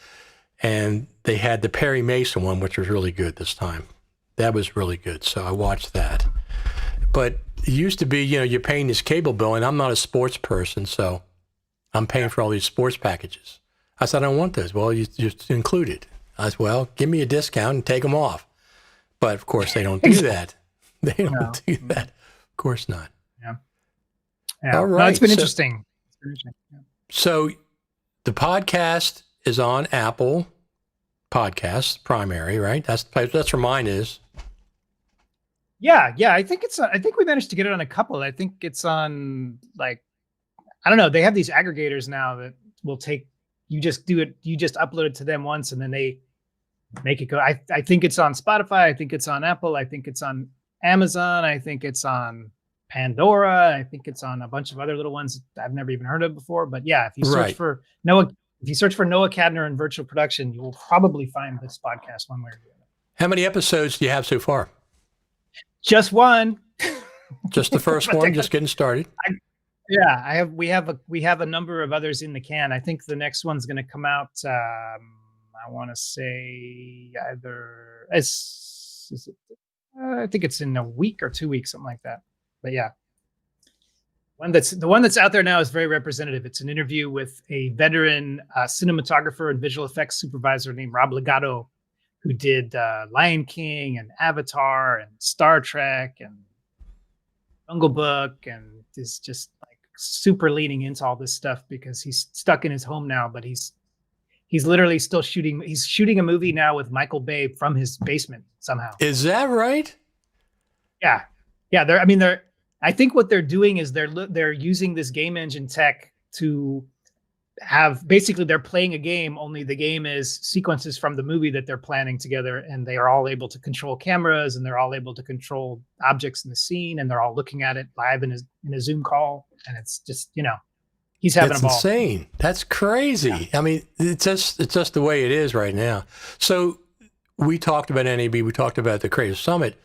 And they had the Perry Mason one, which was really good this time. That was really good, so I watched that. But it used to be, you're paying this cable bill, and I'm not a sports person, so I'm paying for all these sports packages. I said, I don't want those. Well, you just include it. I said, well, give me a discount and take them off. But, of course, they don't do that. They don't do that. Of course not. Yeah. All right. No, it's been interesting. Yeah. So the podcast is on Apple Podcasts, primary, right? That's where mine is. Yeah. I think we managed to get it on a couple. I think it's on, like, I don't know. They have these aggregators now that will take, you just upload it to them once, and then they make it go. I think it's on Spotify. I think it's on Apple. I think it's on Amazon. I think it's on Pandora. I think it's on a bunch of other little ones I've never even heard of before. But yeah, if you search for Noah Kadner and virtual production, you will probably find this podcast one way or the other. How many episodes do you have so far? Just one. Just the first one, just getting started. We have a number of others in the can. I think the next one's going to come out. I want to say either I think it's in a week or 2 weeks, something like that. But yeah, the one that's out there now is very representative. It's an interview with a veteran cinematographer and visual effects supervisor named Rob Legato, who did Lion King and Avatar and Star Trek and Jungle Book, and is just like super leaning into all this stuff because he's stuck in his home now, but he's literally still shooting. He's shooting a movie now with Michael Bay from his basement somehow. Is that right? Yeah. I think what they're doing is they're using this game engine tech to have, basically they're playing a game, only the game is sequences from the movie that they're planning together, and they are all able to control cameras, and they're all able to control objects in the scene, and they're all looking at it live in a Zoom call, and it's just, he's having a ball. That's insane. That's crazy. Yeah. I mean, it's just the way it is right now. So we talked about NAB, we talked about the Creative Summit.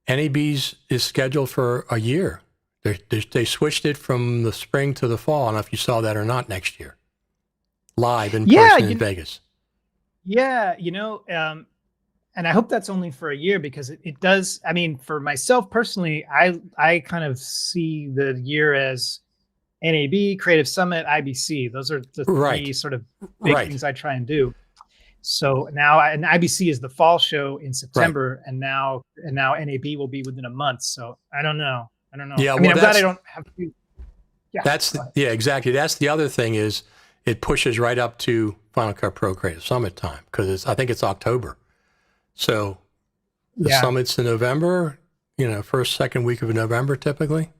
NAB's is scheduled for a year. They switched it from the spring to the fall. I don't know if you saw that or not, next year. Live in person in Vegas. Yeah, and I hope that's only for a year, because it does. I mean, for myself personally, I kind of see the year as NAB, Creative Summit, IBC. Those are the three sort of big things I try and do. So now, and IBC is the fall show in September, and now NAB will be within a month. So I don't know. Yeah, I mean, well, I'm glad I don't have to. Yeah. Yeah, exactly. That's the other thing is it pushes right up to Final Cut Pro Creative Summit time because I think it's October. So the summit's in November, first, second week of November typically.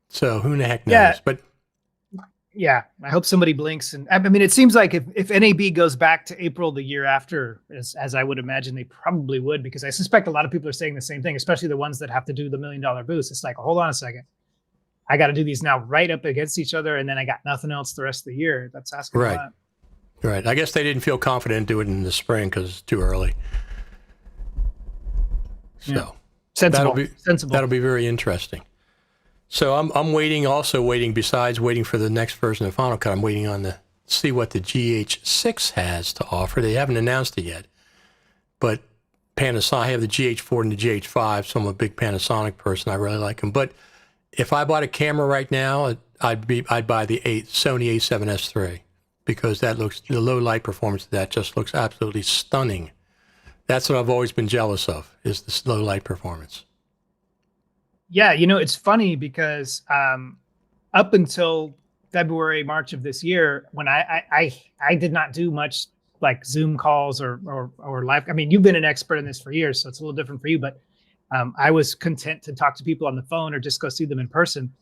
So who the heck knows? Yeah. But yeah, I hope somebody blinks. And I mean, it seems like if NAB goes back to April the year after, as I would imagine they probably would, because I suspect a lot of people are saying the same thing, especially the ones that have to do the $1 million booths. It's like, hold on a second. I got to do these now right up against each other, and then I got nothing else the rest of the year. That's asking a lot. Right. I guess they didn't feel confident doing it in the spring because it's too early. So yeah. Sensible. That'll be very interesting. So I'm waiting, besides waiting for the next version of Final Cut, I'm waiting on to see what the GH6 has to offer. They haven't announced it yet. But Panasonic, I have the GH4 and the GH5, so I'm a big Panasonic person. I really like them. But if I bought a camera right now, I'd buy the Sony A7S III because the low light performance of that just looks absolutely stunning. That's what I've always been jealous of, is this low light performance. Yeah, it's funny because up until February, March of this year, when I did not do much like Zoom calls or live. I mean, you've been an expert in this for years, so it's a little different for you. But I was content to talk to people on the phone or just go see them in person.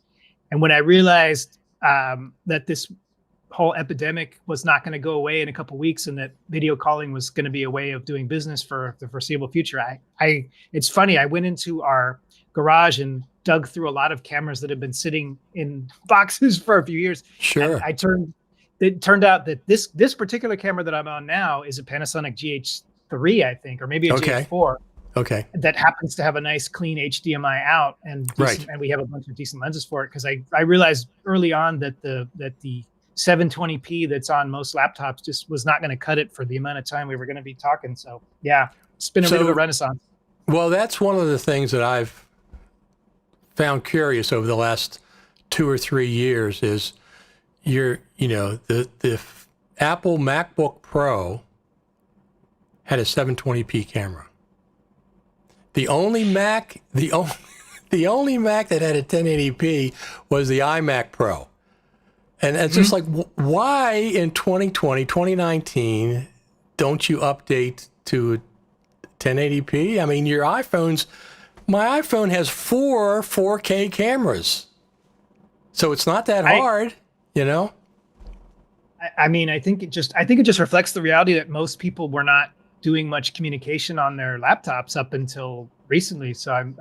And when I realized that this whole epidemic was not going to go away in a couple of weeks, and that video calling was going to be a way of doing business for the foreseeable future, it's funny. I went into our garage and dug through a lot of cameras that have been sitting in boxes for a few years. Sure. And it turned out that this particular camera that I'm on now is a Panasonic GH3, I think, or maybe a GH4. Okay. That happens to have a nice clean HDMI out and we have a bunch of decent lenses for it, because I realized early on that the 720p that's on most laptops just was not going to cut it for the amount of time we were going to be talking. So yeah, it's been a bit of a renaissance. Well, that's one of the things that I've found curious over the last 2 or 3 years is the Apple MacBook Pro had a 720p camera. The only Mac that had a 1080p was the iMac Pro. And it's just like, why in 2019, don't you update to 1080p? I mean, my iPhone has 4 4K cameras. So it's not that hard, I mean, I think it just reflects the reality that most people were not doing much communication on their laptops up until recently. So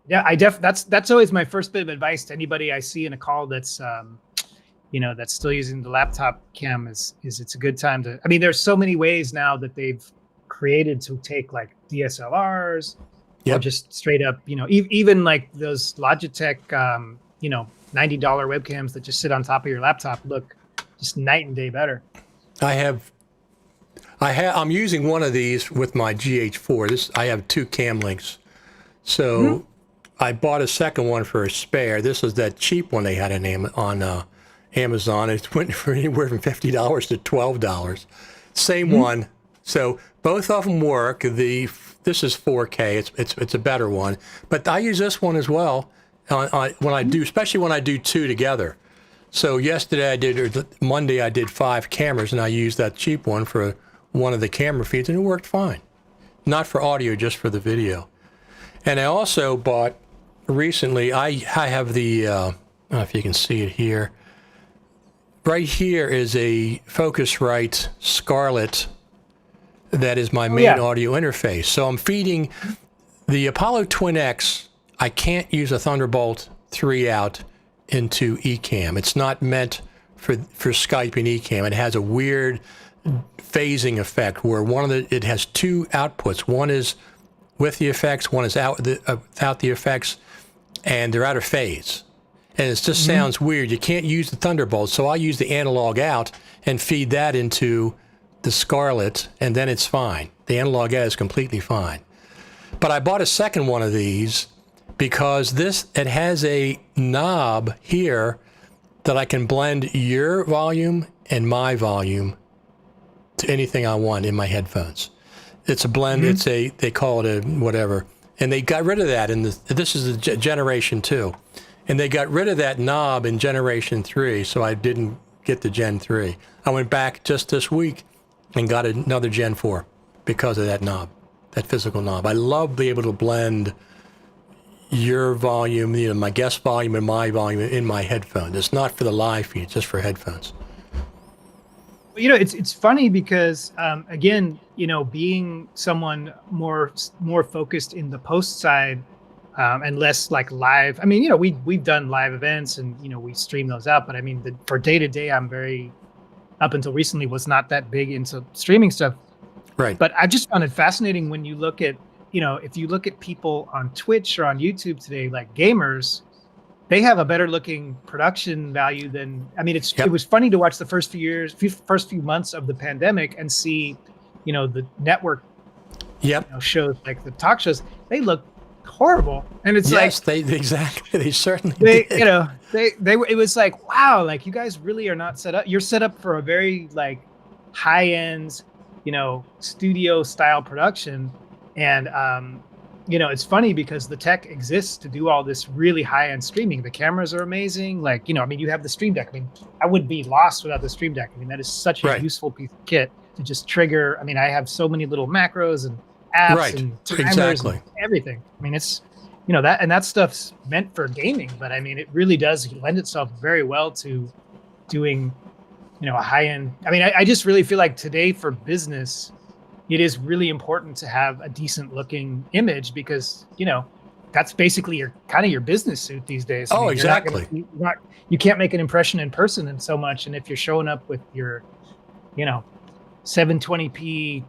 that's always my first bit of advice to anybody I see in a call that's that's still using the laptop cam is it's a good time to. I mean, there's so many ways now that they've created to take like DSLRs, or just straight up, even like those Logitech, $90 webcams that just sit on top of your laptop look just night and day better. I'm using one of these with my GH4. I have 2 cam links. So I bought a second one for a spare. This is that cheap one they had on Amazon. It went for anywhere from $50 to $12. Same one. So both of them work. This is 4K. It's a better one. But I use this one as well when I do, especially when I do 2 together. So Monday I did 5 cameras, and I used that cheap one for one of the camera feeds, and it worked fine. Not for audio, just for the video. And I also bought recently, I have the, I don't know if you can see it here. Right here is a Focusrite Scarlett that is my main audio interface. So I'm feeding the Apollo Twin X. I can't use a Thunderbolt 3 out into Ecamm. It's not meant for Skype and Ecamm. It has a weird phasing effect where it has 2 outputs. One is with the effects, one is without the effects, and they're out of phase. And it just sounds weird. You can't use the Thunderbolt, so I use the analog out and feed that into the Scarlett, and then it's fine. The analog out is completely fine. But I bought a second one of these because it has a knob here that I can blend your volume and my volume to anything I want in my headphones. It's a blend. Mm-hmm. They call it a whatever. And they got rid of that this is the generation 2. And they got rid of that knob in generation 3, so I didn't get the Gen 3. I went back just this week and got another Gen 4 because of that knob, that physical knob. I love being able to blend your volume, my guest volume and my volume in my headphones. It's not for the live feed, it's just for headphones. It's funny because again, being someone more focused in the post side and less like live. I mean, we've done live events and we stream those out, but I mean, for day to day, I'm up until recently was not that big into streaming stuff. Right. But I just found it fascinating when you look at if you look at people on Twitch or on YouTube today, like gamers, they have a better looking production value than, I mean, it was funny to watch the first few months of the pandemic and see, the network shows, like the talk shows, they look horrible. And it's they certainly did. It was like, wow, like you guys really are not set up. You're set up for a very like high end, studio style production. And, it's funny because the tech exists to do all this really high-end streaming. The cameras are amazing. Like, you have the Stream Deck. I mean, I would be lost without the Stream Deck. I mean, that is such a useful piece of kit to just trigger. I mean, I have so many little macros and apps and timers and everything. I mean, it's, that stuff's meant for gaming, but I mean, it really does lend itself very well to doing, a high-end. I mean, I just really feel like today for business, it is really important to have a decent looking image because, that's basically your business suit these days. Oh, exactly. You can't make an impression in person and so much. And if you're showing up with your, 720p,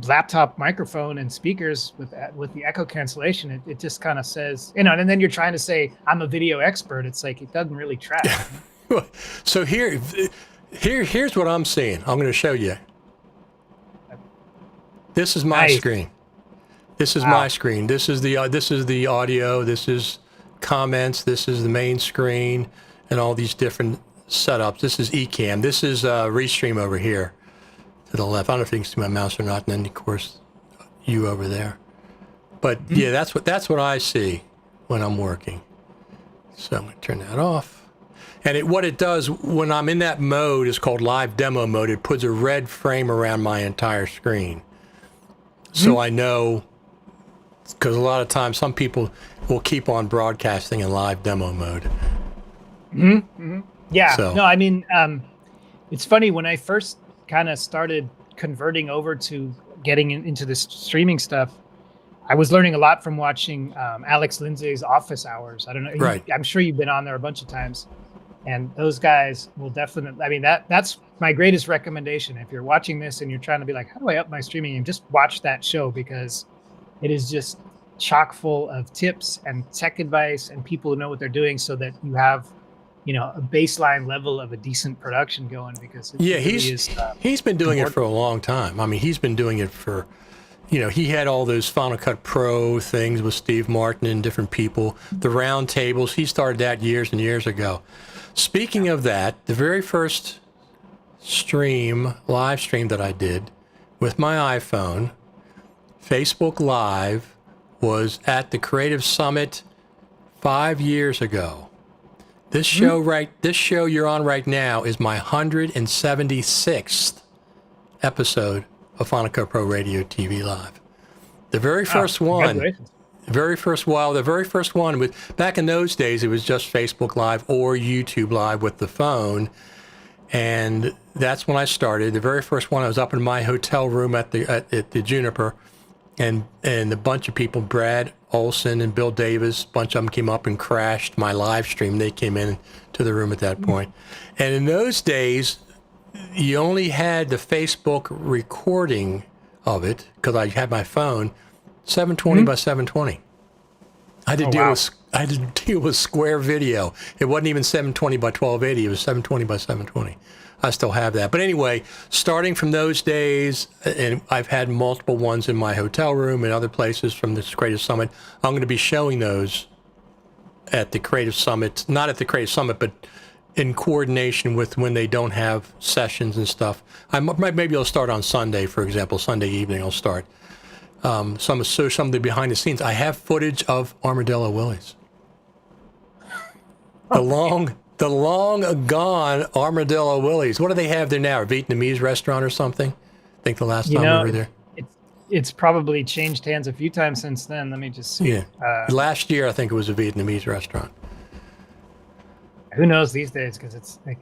laptop microphone and speakers with the echo cancellation, it just kind of says, and then you're trying to say, I'm a video expert. It's like, it doesn't really track. So here's what I'm seeing. I'm going to show you. This is my screen. This is my screen. This is the audio. This is comments. This is the main screen, and all these different setups. This is Ecamm. This is Restream over here to the left. I don't know if you can see my mouse or not. And then of course you over there. But yeah, that's what I see when I'm working. So I'm going to turn that off. And what it does when I'm in that mode is called live demo mode. It puts a red frame around my entire screen. So I know, because a lot of times some people will keep on broadcasting in live demo mode. Yeah. So. No, I mean, it's funny when I first kind of started converting over to getting into this streaming stuff. I was learning a lot from watching Alex Lindsay's Office Hours. I don't know. Right. I'm sure you've been on there a bunch of times. And those guys will definitely, I mean, that's my greatest recommendation. If you're watching this and you're trying to be like, how do I up my streaming game? Just watch that show because it is just chock full of tips and tech advice and people who know what they're doing so that you have, a baseline level of a decent production going because he's been doing it for a long time. I mean, he's been doing it for, he had all those Final Cut Pro things with Steve Martin and different people, the round tables. He started that years and years ago. Speaking of that, the very first live stream that I did with my iPhone, Facebook Live, was at the Creative Summit 5 years ago. This show you're on right now is my 176th episode of Final Cut Pro Radio TV Live. The very first one. The very first one, back in those days, it was just Facebook Live or YouTube Live with the phone. And that's when I started. The very first one, I was up in my hotel room at the Juniper. And a bunch of people, Brad Olson and Bill Davis, a bunch of them came up and crashed my live stream. They came in to the room at that point. And in those days, you only had the Facebook recording of it, because I had my phone, 720 by 720. I had to deal with square video. It wasn't even 720 by 1280. It was 720 by 720. I still have that. But anyway, starting from those days, and I've had multiple ones in my hotel room and other places from this Creative Summit. I'm going to be showing those at the Creative Summit, not at the Creative Summit, but in coordination with when they don't have sessions and stuff. Maybe I'll start on Sunday, for example. Sunday evening I'll start. Some of the behind the scenes. I have footage of Armadillo Willie's. The long gone Armadillo Willie's. What do they have there now? A Vietnamese restaurant or something? I think the last time we were there. It's probably changed hands a few times since then. Let me just see. Yeah. Last year, I think it was a Vietnamese restaurant. Who knows these days? Because it's like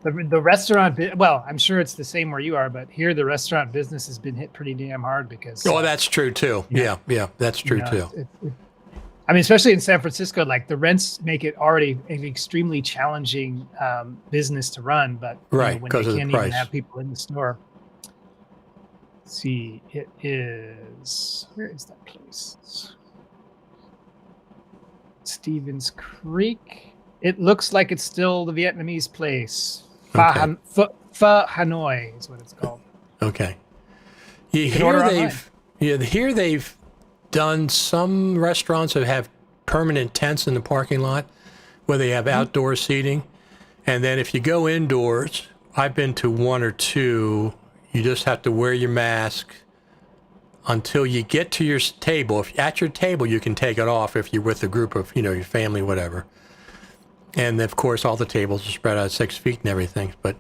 the restaurant. Well, I'm sure it's the same where you are, but here the restaurant business has been hit pretty damn hard because. Oh, that's true too. Yeah, that's true too. I mean, especially in San Francisco, like the rents make it already an extremely challenging business to run. But right, when because they of can't the price. even have people in the store. Let's see, it is. Where is that place? Stevens Creek. It looks like it's still the Vietnamese place. Okay. Pho Hanoi is what it's called. Okay. Here they've done some restaurants that have permanent tents in the parking lot where they have outdoor seating. And then if you go indoors, I've been to one or two, you just have to wear your mask until you get to your table. If at your table, you can take it off if you're with a group of, your family, whatever. And of course, all the tables are spread out 6 feet and everything. But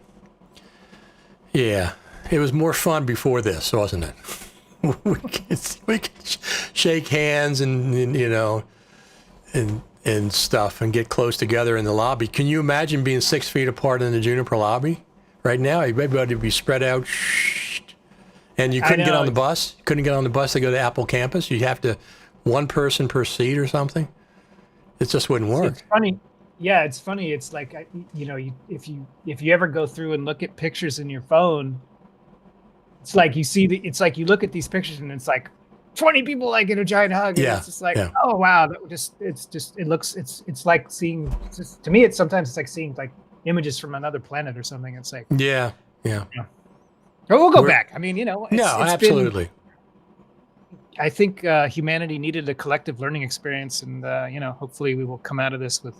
yeah, it was more fun before this, wasn't it? we could shake hands and stuff and get close together in the lobby. Can you imagine being 6 feet apart in the Juniper lobby right now? Everybody would be spread out. And you couldn't get on the bus. Couldn't get on the bus to go to Apple campus. You have to one person per seat or something. It just wouldn't work. It's funny. Yeah, it's funny. It's like if you ever go through and look at pictures in your phone, it's like it's like you look at these pictures and it's like 20 people like in a giant hug. And it's just like, oh wow, it's like seeing. To me, sometimes it's like seeing like images from another planet or something. It's like yeah. But we'll go back. I mean, no, absolutely. I think humanity needed a collective learning experience, and hopefully we will come out of this with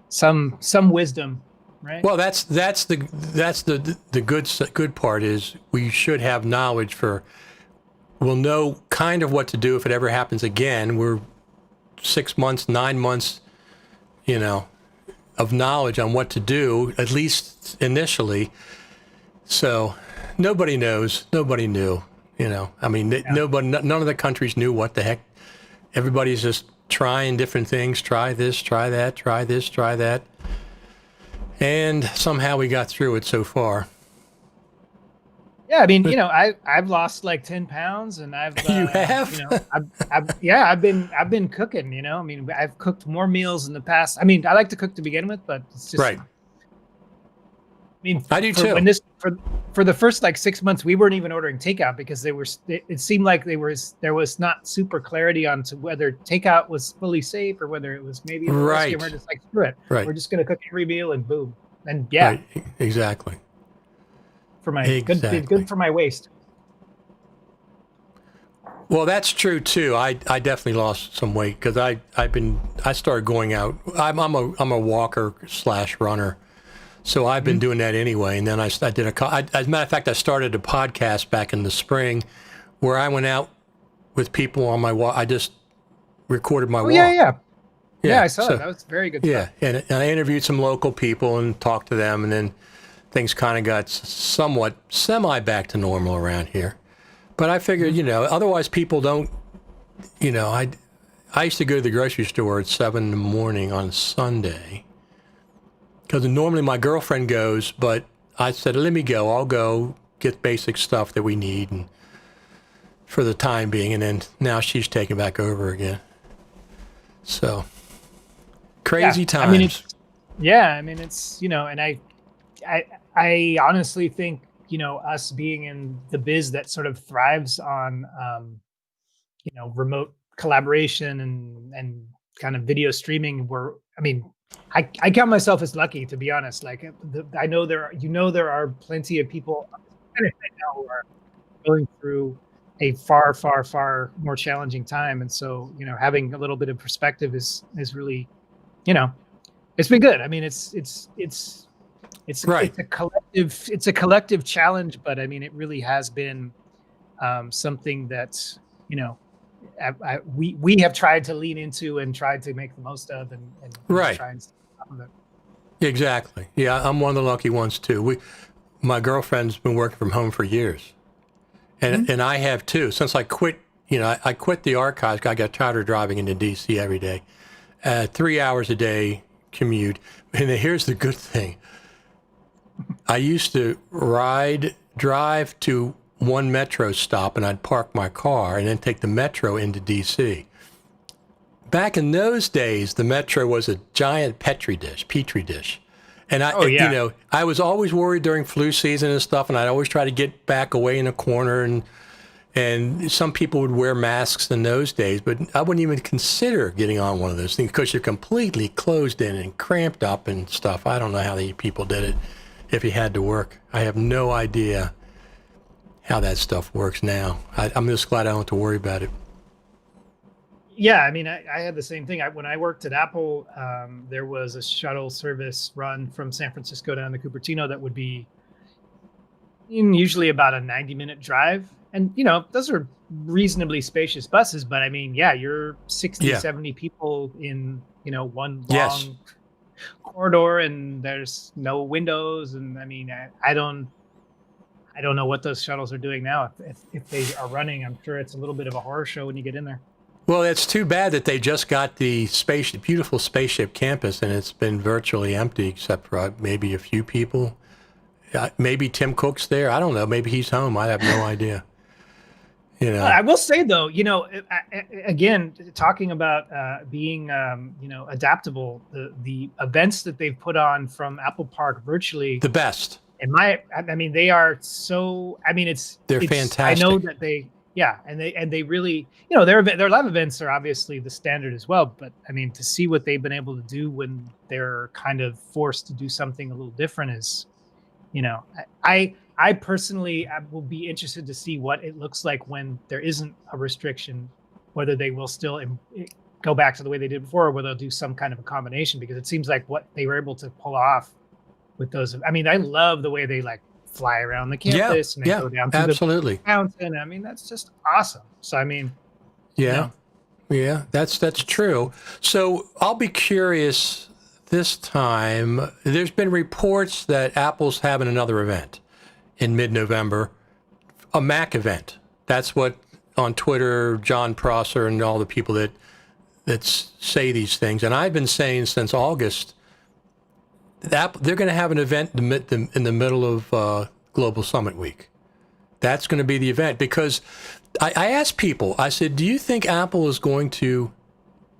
some wisdom, right? Well, that's the good part is we should have knowledge we'll know kind of what to do if it ever happens again. We're 6 months, 9 months, of knowledge on what to do, at least initially. So nobody knows. Nobody knew. I mean, none of the countries knew what the heck. Everybody's just trying different things. Try this, try that, try this, try that. And somehow we got through it so far. Yeah, I mean, I've lost like 10 pounds, and I've you have, I've been cooking. I mean, I've cooked more meals in the past. I mean, I like to cook to begin with, but it's just right. I mean, I do too. For the first like 6 months, we weren't even ordering takeout because it seemed like there was not super clarity on to whether takeout was fully safe or whether it was maybe risky. And we're just like, screw it. Right. We're just going to cook every meal and boom. And right. Exactly. For my good for my waist. Well, that's true too. I definitely lost some weight because I started going out. I'm a walker / runner. So I've been doing that anyway. And then I did as a matter of fact, I started a podcast back in the spring where I went out with people on my walk. I just recorded my walk. Yeah, I saw that. That was very good stuff. And I interviewed some local people and talked to them. And then things kind of got somewhat semi back to normal around here. But I figured, otherwise people don't, I used to go to the grocery store at 7 a.m. on Sunday. Because normally my girlfriend goes, but I said, let me go. I'll go get basic stuff that we need and for the time being. And then now she's taking back over again. So crazy times. I mean, it's, and I honestly think, us being in the biz that sort of thrives on, remote collaboration and kind of video streaming I count myself as lucky, to be honest. Like, I know there are plenty of people right now who are going through a far, far, far more challenging time, and so having a little bit of perspective is really, It's been good. I mean, Right. it's a collective challenge, but I mean, it really has been something that, you know, we have tried to lean into and tried to make the most of, and just Right. try and stay on top of it. Exactly. Yeah, I'm one of the lucky ones too. My girlfriend's been working from home for years, and I have too. Since I quit, I quit the archives. I got tired of driving into DC every day, 3 hours a day commute. And here's the good thing: I used to drive to one metro stop, and I'd park my car and then take the metro into DC. Back in those days, the metro was a giant petri dish. And I was always worried during flu season and stuff, and I'd always try to get back away in a corner, and some people would wear masks in those days, but I wouldn't even consider getting on one of those things because you're completely closed in and cramped up and stuff. I don't know how the people did it if you had to work. I have no idea how that stuff works now. I'm just glad I don't have to worry about it. Yeah, I mean, I had the same thing. When I worked at Apple, there was a shuttle service run from San Francisco down to Cupertino that would be usually about a 90-minute drive. And, those are reasonably spacious buses. But I mean, yeah, you're 60, 70 people in, one long corridor, and there's no windows. And I mean, I don't know what those shuttles are doing now. If they are running, I'm sure it's a little bit of a horror show when you get in there. Well, it's too bad that they just got the beautiful spaceship campus, and it's been virtually empty except for maybe a few people. Maybe Tim Cook's there. I don't know. Maybe he's home. I have no idea. I will say though, again, talking about being, adaptable, the events that they've put on from Apple Park virtually, the best. I mean, they are so. I mean, they're fantastic. I know that they. Yeah, and they really, their live events are obviously the standard as well. But I mean, to see what they've been able to do when they're kind of forced to do something a little different is, I personally will be interested to see what it looks like when there isn't a restriction, whether they will still go back to the way they did before, or whether they'll do some kind of a combination. Because it seems like what they were able to pull off with those. I mean, I love the way they fly around the campus and they go down to the fountain. I mean, that's just awesome. So I mean, yeah, that's true. So I'll be curious this time. There's been reports that Apple's having another event in mid-November, a Mac event. That's what on Twitter, John Prosser and all the people that say these things. And I've been saying since August, they're going to have an event in the middle of Global Summit Week. That's going to be the event because I asked people, I said, do you think Apple is going to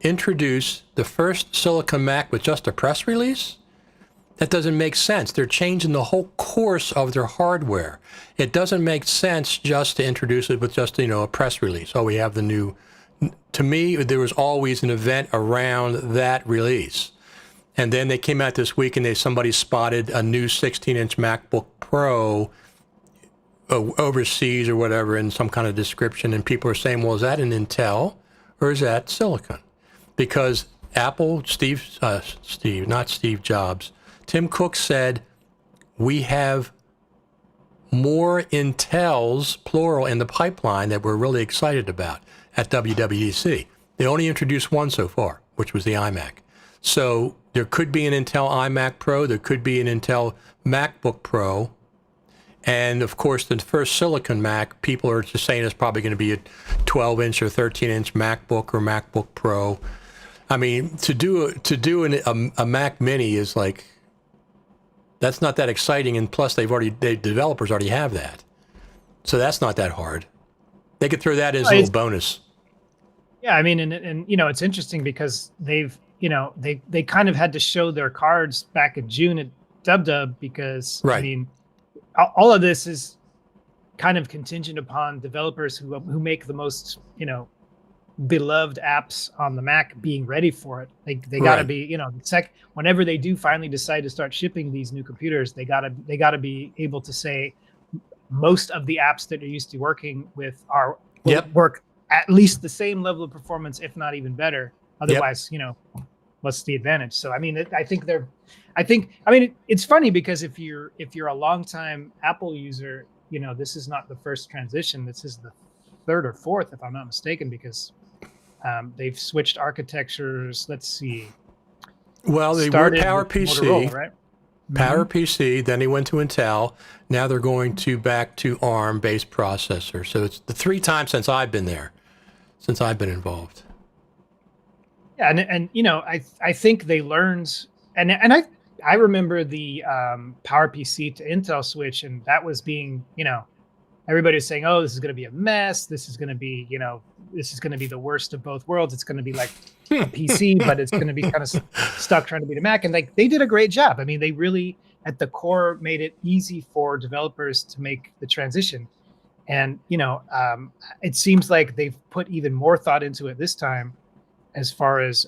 introduce the first Silicon Mac with just a press release? That doesn't make sense. They're changing the whole course of their hardware. It doesn't make sense just to introduce it with just, a press release. Oh, we have the new. To me, there was always an event around that release. And then they came out this week and somebody spotted a new 16-inch MacBook Pro overseas or whatever in some kind of description. And people are saying, well, is that an Intel or is that Silicon? Because Apple, not Steve Jobs, Tim Cook said, we have more Intels, plural, in the pipeline that we're really excited about at WWDC. They only introduced one so far, which was the iMac. So there could be an Intel iMac Pro. There could be an Intel MacBook Pro. And, of course, the first Silicon Mac, people are just saying it's probably going to be a 12-inch or 13-inch MacBook or MacBook Pro. I mean, to do a Mac Mini is like, that's not that exciting. And plus, developers already have that. So that's not that hard. They could throw that as a little bonus. Yeah, I mean, and it's interesting because they've, they kind of had to show their cards back in June at DubDub because, I mean, all of this is kind of contingent upon developers who make the most, beloved apps on the Mac being ready for it. They got to be, whenever they do finally decide to start shipping these new computers, they got to be able to say most of the apps that are used to working with work at least the same level of performance, if not even better. Otherwise, what's the advantage? So I mean, it's funny because if you're a longtime Apple user, this is not the first transition. This is the third or fourth, if I'm not mistaken, because they've switched architectures. Let's see. Well, they were Started PowerPC, Motorola, right? PowerPC, then they went to Intel. Now they're going back to ARM-based processor. So it's the 3 times since I've been there, since I've been involved. Yeah, and I think they learned, and I remember the PowerPC to Intel switch, and that was being, everybody was saying, oh, this is going to be a mess. This is going to be, this is going to be the worst of both worlds. It's going to be like a PC, but it's going to be kind of stuck trying to beat a Mac. And they did a great job. I mean, they really, at the core, made it easy for developers to make the transition. And, it seems like they've put even more thought into it this time, as far as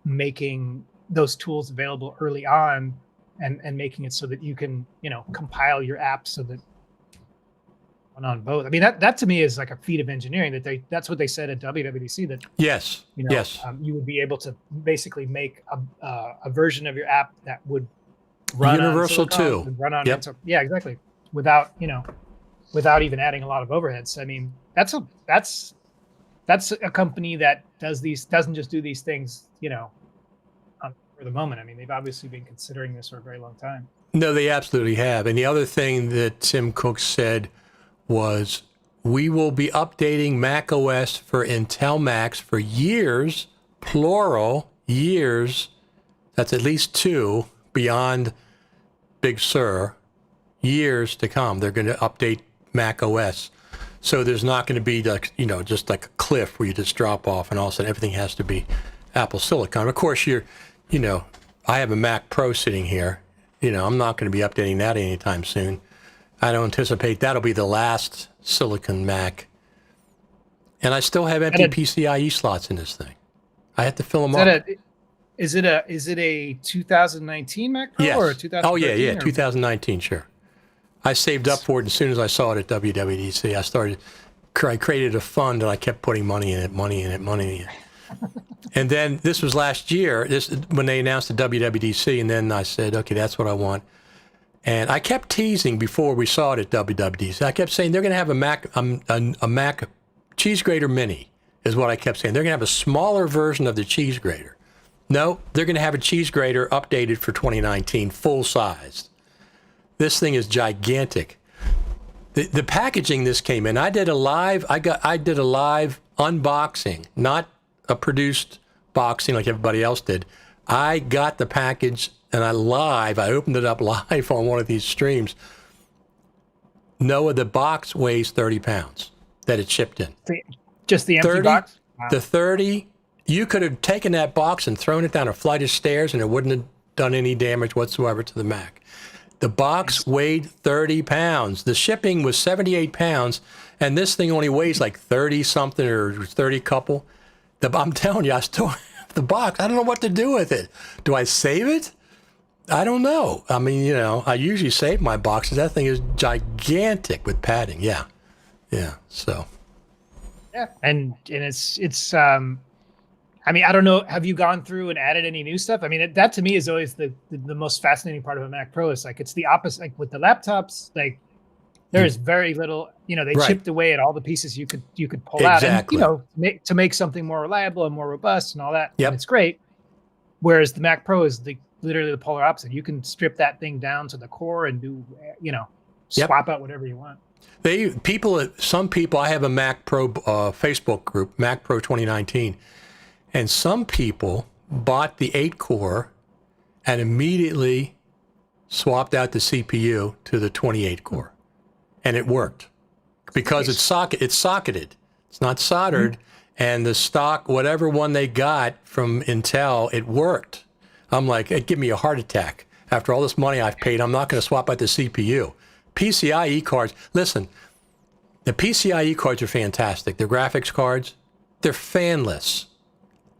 making those tools available early on, and making it so that you can, compile your apps so that on both. I mean, that to me is like a feat of engineering. That's what they said at WWDC, that yes, you would be able to basically make a version of your app that would run universal on Silicon, too. Run on Yep. Intel. Yeah, exactly. Without even adding a lot of overheads. I mean, that's a company that doesn't just do these things, for the moment. I mean, they've obviously been considering this for a very long time. No, they absolutely have. And the other thing that Tim Cook said was, we will be updating Mac OS for Intel Macs for years, plural, years. That's at least 2 beyond Big Sur, years to come. They're going to update Mac OS. So there's not going to be like, just like a cliff where you just drop off and all of a sudden everything has to be Apple Silicon. Of course, I have a Mac Pro sitting here. I'm not going to be updating that anytime soon. I don't anticipate that'll be the last Silicon Mac. And I still have empty PCIe slots in this thing. I have to fill them up. Is it a 2019 Mac Pro yes. or a 2013? Oh, yeah, 2019, sure. I saved up for it as soon as I saw it at WWDC. I created a fund and I kept putting money in it. And then this was last year, when they announced the WWDC, and then I said, okay, that's what I want. And I kept teasing before we saw it at WWDC. I kept saying they're going to have a Mac cheese grater mini, is what I kept saying. They're going to have a smaller version of the cheese grater. No, they're going to have a cheese grater updated for 2019, full sized. This thing is gigantic. The packaging this came in. I did a live unboxing, not a produced boxing like everybody else did. I got the package and I opened it up live on one of these streams. Noah, the box weighs 30 pounds that it shipped in. Just the empty box? Wow. The 30, you could have taken that box and thrown it down a flight of stairs and it wouldn't have done any damage whatsoever to the Mac. The box weighed 30 pounds. The shipping was 78 pounds, and this thing only weighs like 30 something or 30 couple. I'm telling you, I still have the box. I don't know what to do with it. Do I save it? I don't know. I mean, I usually save my boxes. That thing is gigantic with padding. Yeah. So. Yeah, and it's I mean, I don't know. Have you gone through and added any new stuff? I mean, that to me is always the most fascinating part of a Mac Pro. Is like, it's the opposite. Like with the laptops, like there is very little. They chipped away at all the pieces you could pull out, and to make something more reliable and more robust and all that. Yep. And it's great. Whereas the Mac Pro is literally the polar opposite. You can strip that thing down to the core and do swap out whatever you want. Some people. I have a Mac Pro Facebook group, Mac Pro 2019. And some people bought the 8-core and immediately swapped out the CPU to the 28-core. And it worked because it's socketed. It's not soldered. Mm-hmm. And the stock, whatever one they got from Intel, it worked. I'm like, it'd give me a heart attack. After all this money I've paid, I'm not going to swap out the CPU. PCIe cards, listen, the PCIe cards are fantastic. The graphics cards, they're fanless.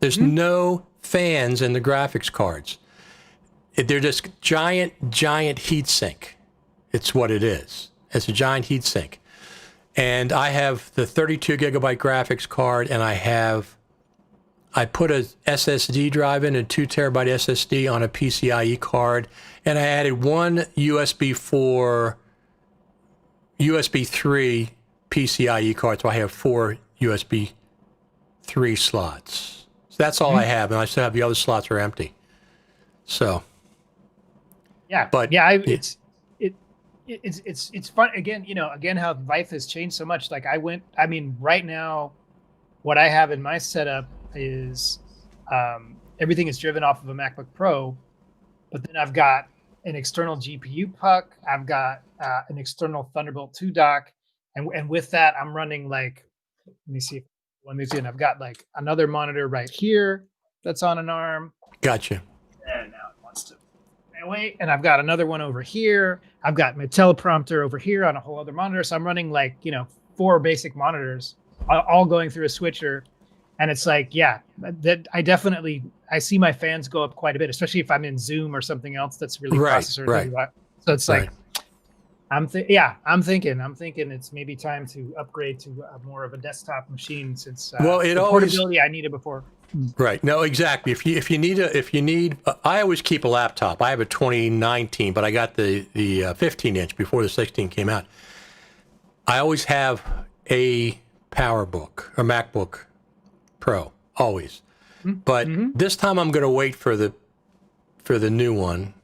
There's no fans in the graphics cards. They're just giant heat sink. It's what it is. It's a giant heat sink. And I have the 32 gigabyte graphics card, and I have I put a SSD drive in, a 2 terabyte SSD on a PCIe card, and I added one USB 3 PCIe card, so I have 4 USB 3 slots. So that's all I have, and I still have the other slots are empty. So, yeah, but yeah, it's fun again. Again, how life has changed so much. Like right now, what I have in my setup is everything is driven off of a MacBook Pro, but then I've got an external GPU puck. I've got an external Thunderbolt 2 dock, and with that, I'm running like, let me see. I've got like another monitor right here that's on an arm. Gotcha. And now it wants to wait. And I've got another one over here. I've got my teleprompter over here on a whole other monitor. So I'm running like 4 basic monitors, all going through a switcher. And it's like, yeah, that I see my fans go up quite a bit, especially if I'm in Zoom or something else that's really processor. Right. So it's like, I'm thinking it's maybe time to upgrade to more of a desktop machine since the portability I needed before. Right. No, exactly. If you need, I always keep a laptop. I have a 2019, but I got the 15-inch before the 16 came out. I always have a PowerBook or MacBook Pro, always. But this time I'm going to wait for the new one.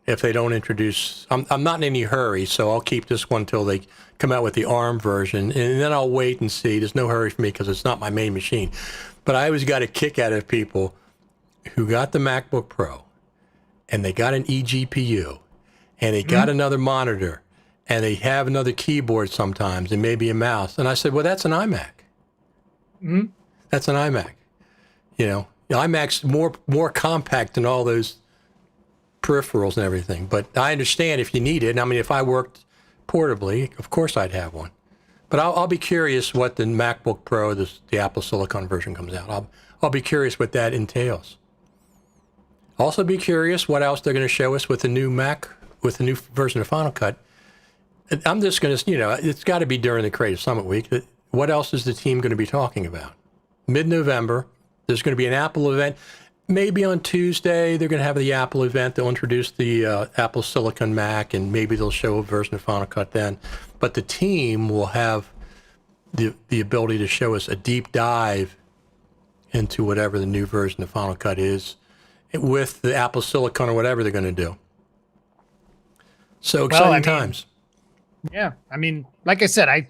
If they don't introduce, I'm not in any hurry, so I'll keep this one till they come out with the ARM version, and then I'll wait and see. There's no hurry for me because it's not my main machine. But I always got a kick out of people who got the MacBook Pro, and they got an eGPU, and they got another monitor, and they have another keyboard sometimes, and maybe a mouse. And I said, well, that's an iMac. That's an iMac. iMac's more compact than all those peripherals and everything, but I understand if you need it. I mean, if I worked portably, of course I'd have one. But I'll be curious what the MacBook Pro, the Apple Silicon version, comes out. I'll be curious what that entails. Also, be curious what else they're going to show us with the new Mac, with the new version of Final Cut. I'm just going to, it's got to be during the Creative Summit week. What else is the team going to be talking about? Mid-November, there's going to be an Apple event. Maybe on Tuesday, they're going to have the Apple event. They'll introduce the Apple Silicon Mac, and maybe they'll show a version of Final Cut then. But the team will have the ability to show us a deep dive into whatever the new version of Final Cut is with the Apple Silicon or whatever they're going to do. So exciting times. Yeah. I mean, like I said,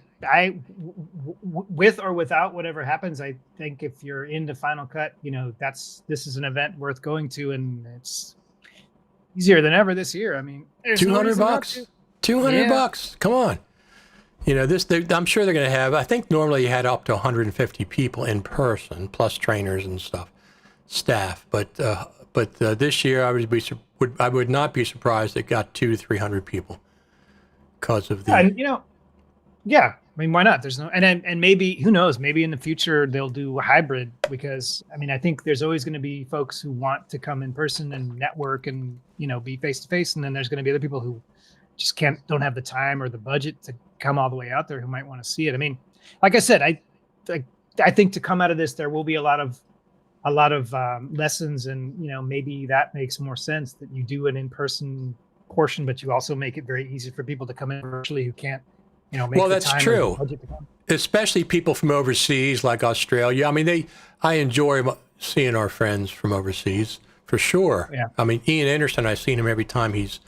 with or without whatever happens, I think if you're into Final Cut, this is an event worth going to, and it's easier than ever this year. I mean, $200. $200. Come on. I'm sure they're going to have, I think normally you had up to 150 people in person, plus trainers and staff. But this year I would not be surprised it got 200 to 300 people because of the. Yeah. I mean, why not? There's no, and maybe, who knows, maybe in the future they'll do a hybrid, because I mean, I think there's always going to be folks who want to come in person and network and, be face to face. And then there's going to be other people who just don't have the time or the budget to come all the way out there who might want to see it. I mean, like I said, I think to come out of this, there will be a lot of lessons, and, maybe that makes more sense that you do an in-person portion, but you also make it very easy for people to come in virtually who can't, well, that's true. Especially people from overseas, like Australia. I mean, I enjoy seeing our friends from overseas for sure. Yeah. I mean, Ian Anderson, I've seen him every time he's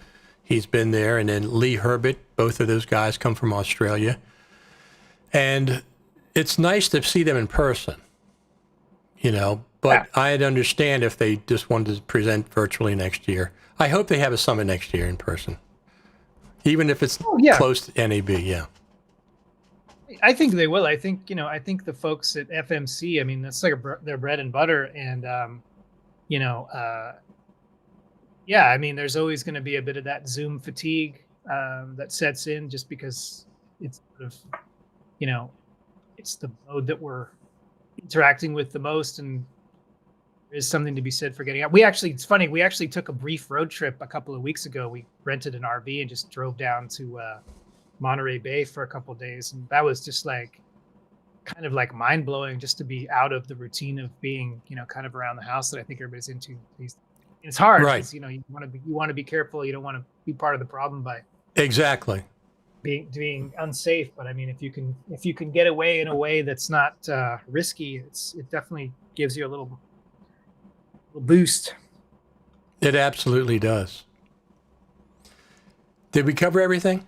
been there, and then Lee Herbert. Both of those guys come from Australia, and it's nice to see them in person. But I'd understand if they just wanted to present virtually next year. I hope they have a summit next year in person, even if it's close to NAB. Yeah. I think they will. I think the folks at FMC, I mean, that's like their bread and butter. And, I mean, there's always going to be a bit of that Zoom fatigue that sets in, just because it's sort of, it's the mode that we're interacting with the most. And there's something to be said for getting out. It's funny. We actually took a brief road trip a couple of weeks ago. We rented an RV and just drove down to Monterey Bay for a couple of days, and that was just like kind of like mind blowing just to be out of the routine of being, kind of around the house that I think everybody's into these. It's hard Right. because, you want to be careful. You don't want to be part of the problem by Exactly. being unsafe. But I mean, if you can get away in a way that's not risky, it definitely gives you a little boost. It absolutely does. Did we cover everything?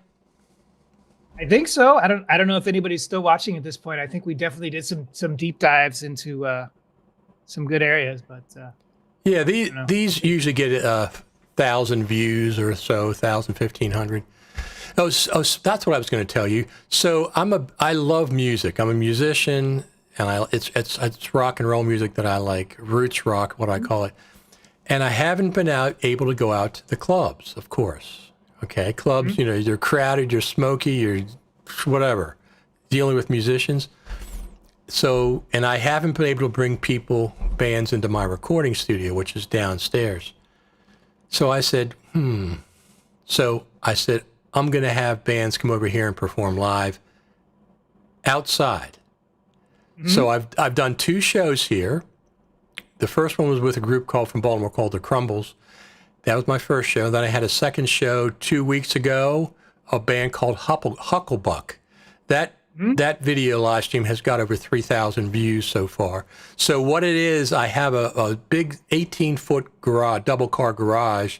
I think so. I don't know if anybody's still watching at this point. I think we definitely did some deep dives into some good areas, but yeah, these usually get 1,000 views or so, 1,000, 1,500. Oh, that's what I was going to tell you. So I love music. I'm a musician, and it's rock and roll music that I like, roots rock, what I call it. And I haven't been able to go out to the clubs, of course. Okay, clubs, you're crowded, you're smoky, you're whatever, dealing with musicians. So, and I haven't been able to bring bands into my recording studio, which is downstairs. So I said, I'm going to have bands come over here and perform live outside. Mm-hmm. So I've done 2 shows here. The first one was with a group from Baltimore called The Crumbles. That was my first show. Then I had a second show 2 weeks ago, a band called Hucklebuck. That video live stream has got over 3,000 views so far. So what it is, I have a big 18-foot garage, double-car garage,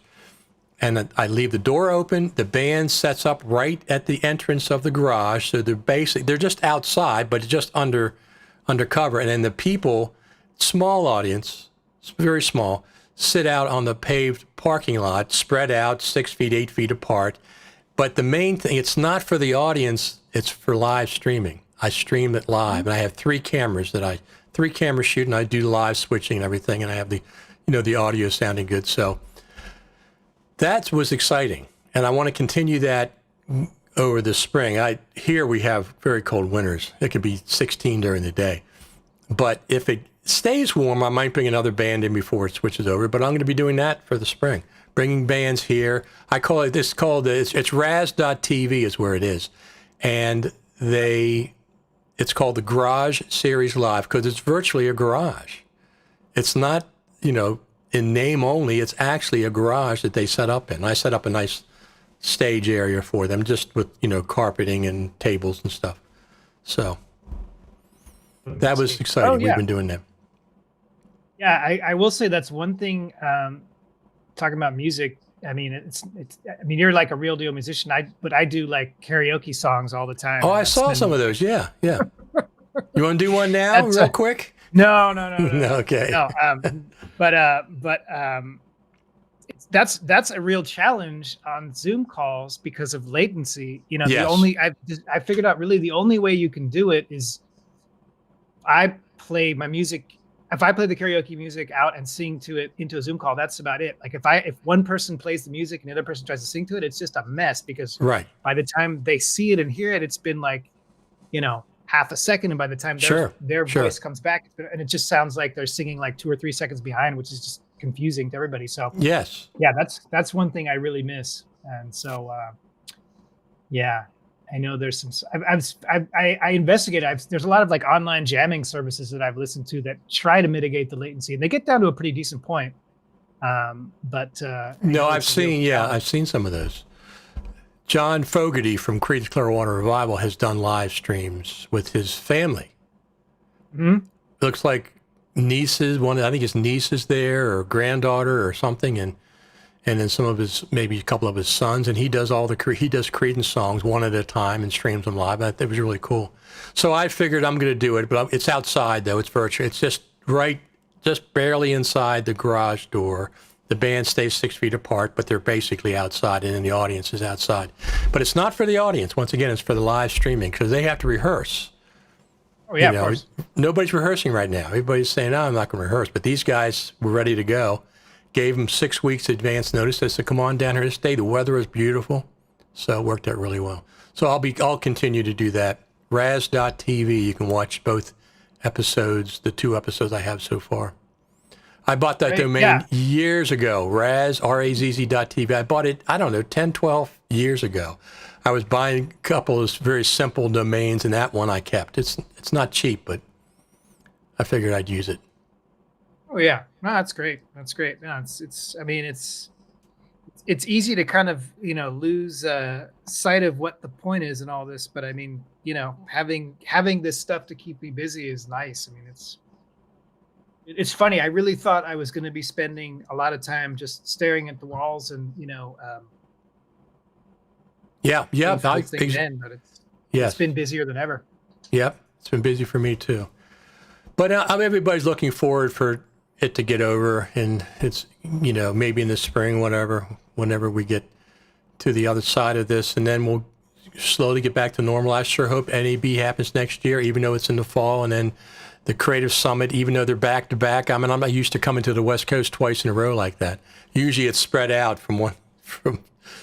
and I leave the door open. The band sets up right at the entrance of the garage. So they're just outside, but just undercover. And then the people, small audience, very small, sit out on the paved parking lot, spread out 6 feet, 8 feet apart. But the main thing, it's not for the audience, it's for live streaming. I stream it live, and I have 3 cameras shoot, and I do live switching and everything, and I have the audio sounding good. So that was exciting, and I want to continue that over the spring. Here we have very cold winters. It could be 16 during the day. But if it stays warm, I might bring another band in before it switches over, but I'm going to be doing that for the spring, bringing bands here. I call it, it's Raz.tv is where it is. And it's called the Garage Series Live because it's virtually a garage. It's not, in name only, it's actually a garage that they set up in. I set up a nice stage area for them just with, carpeting and tables and stuff. So that was exciting. Oh, yeah. We've been doing that. Yeah, I will say that's one thing. Talking about music, I mean, you're like a real deal musician. But I do like karaoke songs all the time. Oh, I saw some of those. Yeah. You want to do one now, real quick? No. Okay. No. That's a real challenge on Zoom calls because of latency. Yes. I figured out really the only way you can do it is I play my music. If I play the karaoke music out and sing to it into a Zoom call, that's about it. Like if one person plays the music and the other person tries to sing to it, it's just a mess because by the time they see it and hear it, it's been like, half a second. And by the time their voice comes back, and it just sounds like they're singing like 2 or 3 seconds behind, which is just confusing to everybody. So yes, yeah, that's one thing I really miss. And so, I know there's some. I investigate. There's a lot of like online jamming services that I've listened to that try to mitigate the latency, and they get down to a pretty decent point. I've seen some of those. John Fogerty from Creedence Clearwater Revival has done live streams with his family. Mm-hmm. Looks like nieces. I think his niece is there, or granddaughter, or something, and then maybe a couple of his sons, and he does Creedence songs one at a time and streams them live. That was really cool. So I figured I'm going to do it, but it's outside though. It's virtual. It's just barely inside the garage door. The band stays 6 feet apart, but they're basically outside, and then the audience is outside. But it's not for the audience. Once again, it's for the live streaming because they have to rehearse. Oh yeah, of course. Nobody's rehearsing right now. Everybody's saying, "No, I'm not going to rehearse." But these guys were ready to go. Gave them 6 weeks advance notice. I said, "Come on down here to stay. The weather is beautiful." So it worked out really well. So I'll continue to do that. Raz.tv. You can watch both episodes, the 2 episodes I have so far. I bought that domain years ago, Razz.tv. I bought it, 10, 12 years ago. I was buying a couple of very simple domains, and that one I kept. It's not cheap, but I figured I'd use it. Oh yeah, no, that's great. That's great. No, I mean, it's easy to kind of lose sight of what the point is in all this, but I mean, having this stuff to keep me busy is nice. I mean, it's funny. I really thought I was going to be spending a lot of time just staring at the walls and Yeah, things in, but it's been busier than ever. Yep, it's been busy for me too. But everybody's looking forward for it to get over, and it's maybe in the spring, whenever we get to the other side of this, and then we'll slowly get back to normal. I sure hope NAB happens next year, even though it's in the fall, and then the Creative Summit, even though they're back to back. I mean, I'm not used to coming to the West Coast twice in a row like that. Usually it's spread out from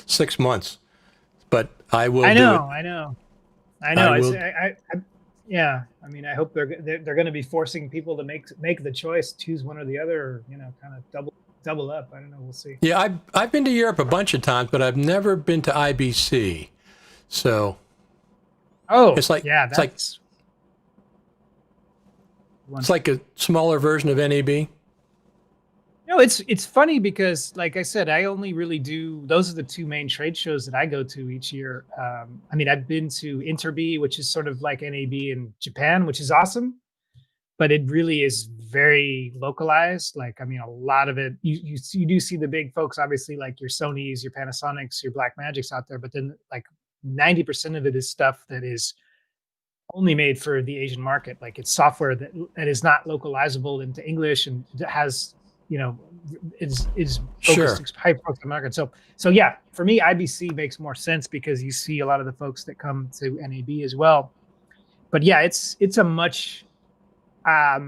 6 months. But I will. I know. Yeah. I mean, I hope they're going to be forcing people to make the choice, choose one or the other, or kind of double up. I don't know. We'll see. Yeah, I've been to Europe a bunch of times, but I've never been to IBC. So. It's like it's like a smaller version of NAB. No, it's funny because, like I said, I only really those are the two main trade shows that I go to each year. I mean, I've been to Interb, which is sort of like NAB in Japan, which is awesome, but it really is very localized. Like, I mean, a lot of it, you do see the big folks, obviously, like your Sonys, your Panasonics, your Blackmagics out there, but then like 90% of it is stuff that is only made for the Asian market. Like, it's software that is not localizable into English and has is focused high focused on market. So yeah, for me, IBC makes more sense because you see a lot of the folks that come to NAB as well. But yeah, it's a much I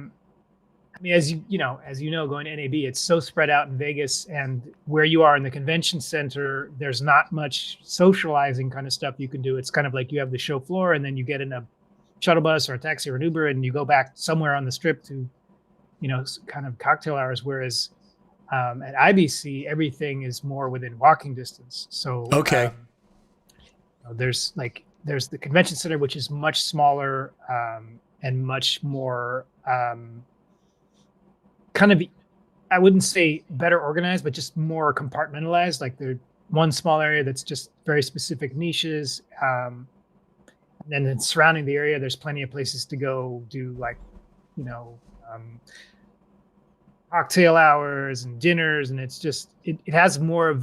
mean, as you know, going to NAB, it's so spread out in Vegas, and where you are in the convention center, there's not much socializing kind of stuff you can do. It's kind of like you have the show floor, and then you get in a shuttle bus or a taxi or an Uber, and you go back somewhere on the strip to kind of cocktail hours, whereas at IBC, everything is more within walking distance. So there's the convention center, which is much smaller and much more kind of, I wouldn't say better organized, but just more compartmentalized. Like, there's one small area that's just very specific niches. And then surrounding the area, there's plenty of places to go do, like, cocktail hours and dinners, and it's just it has more of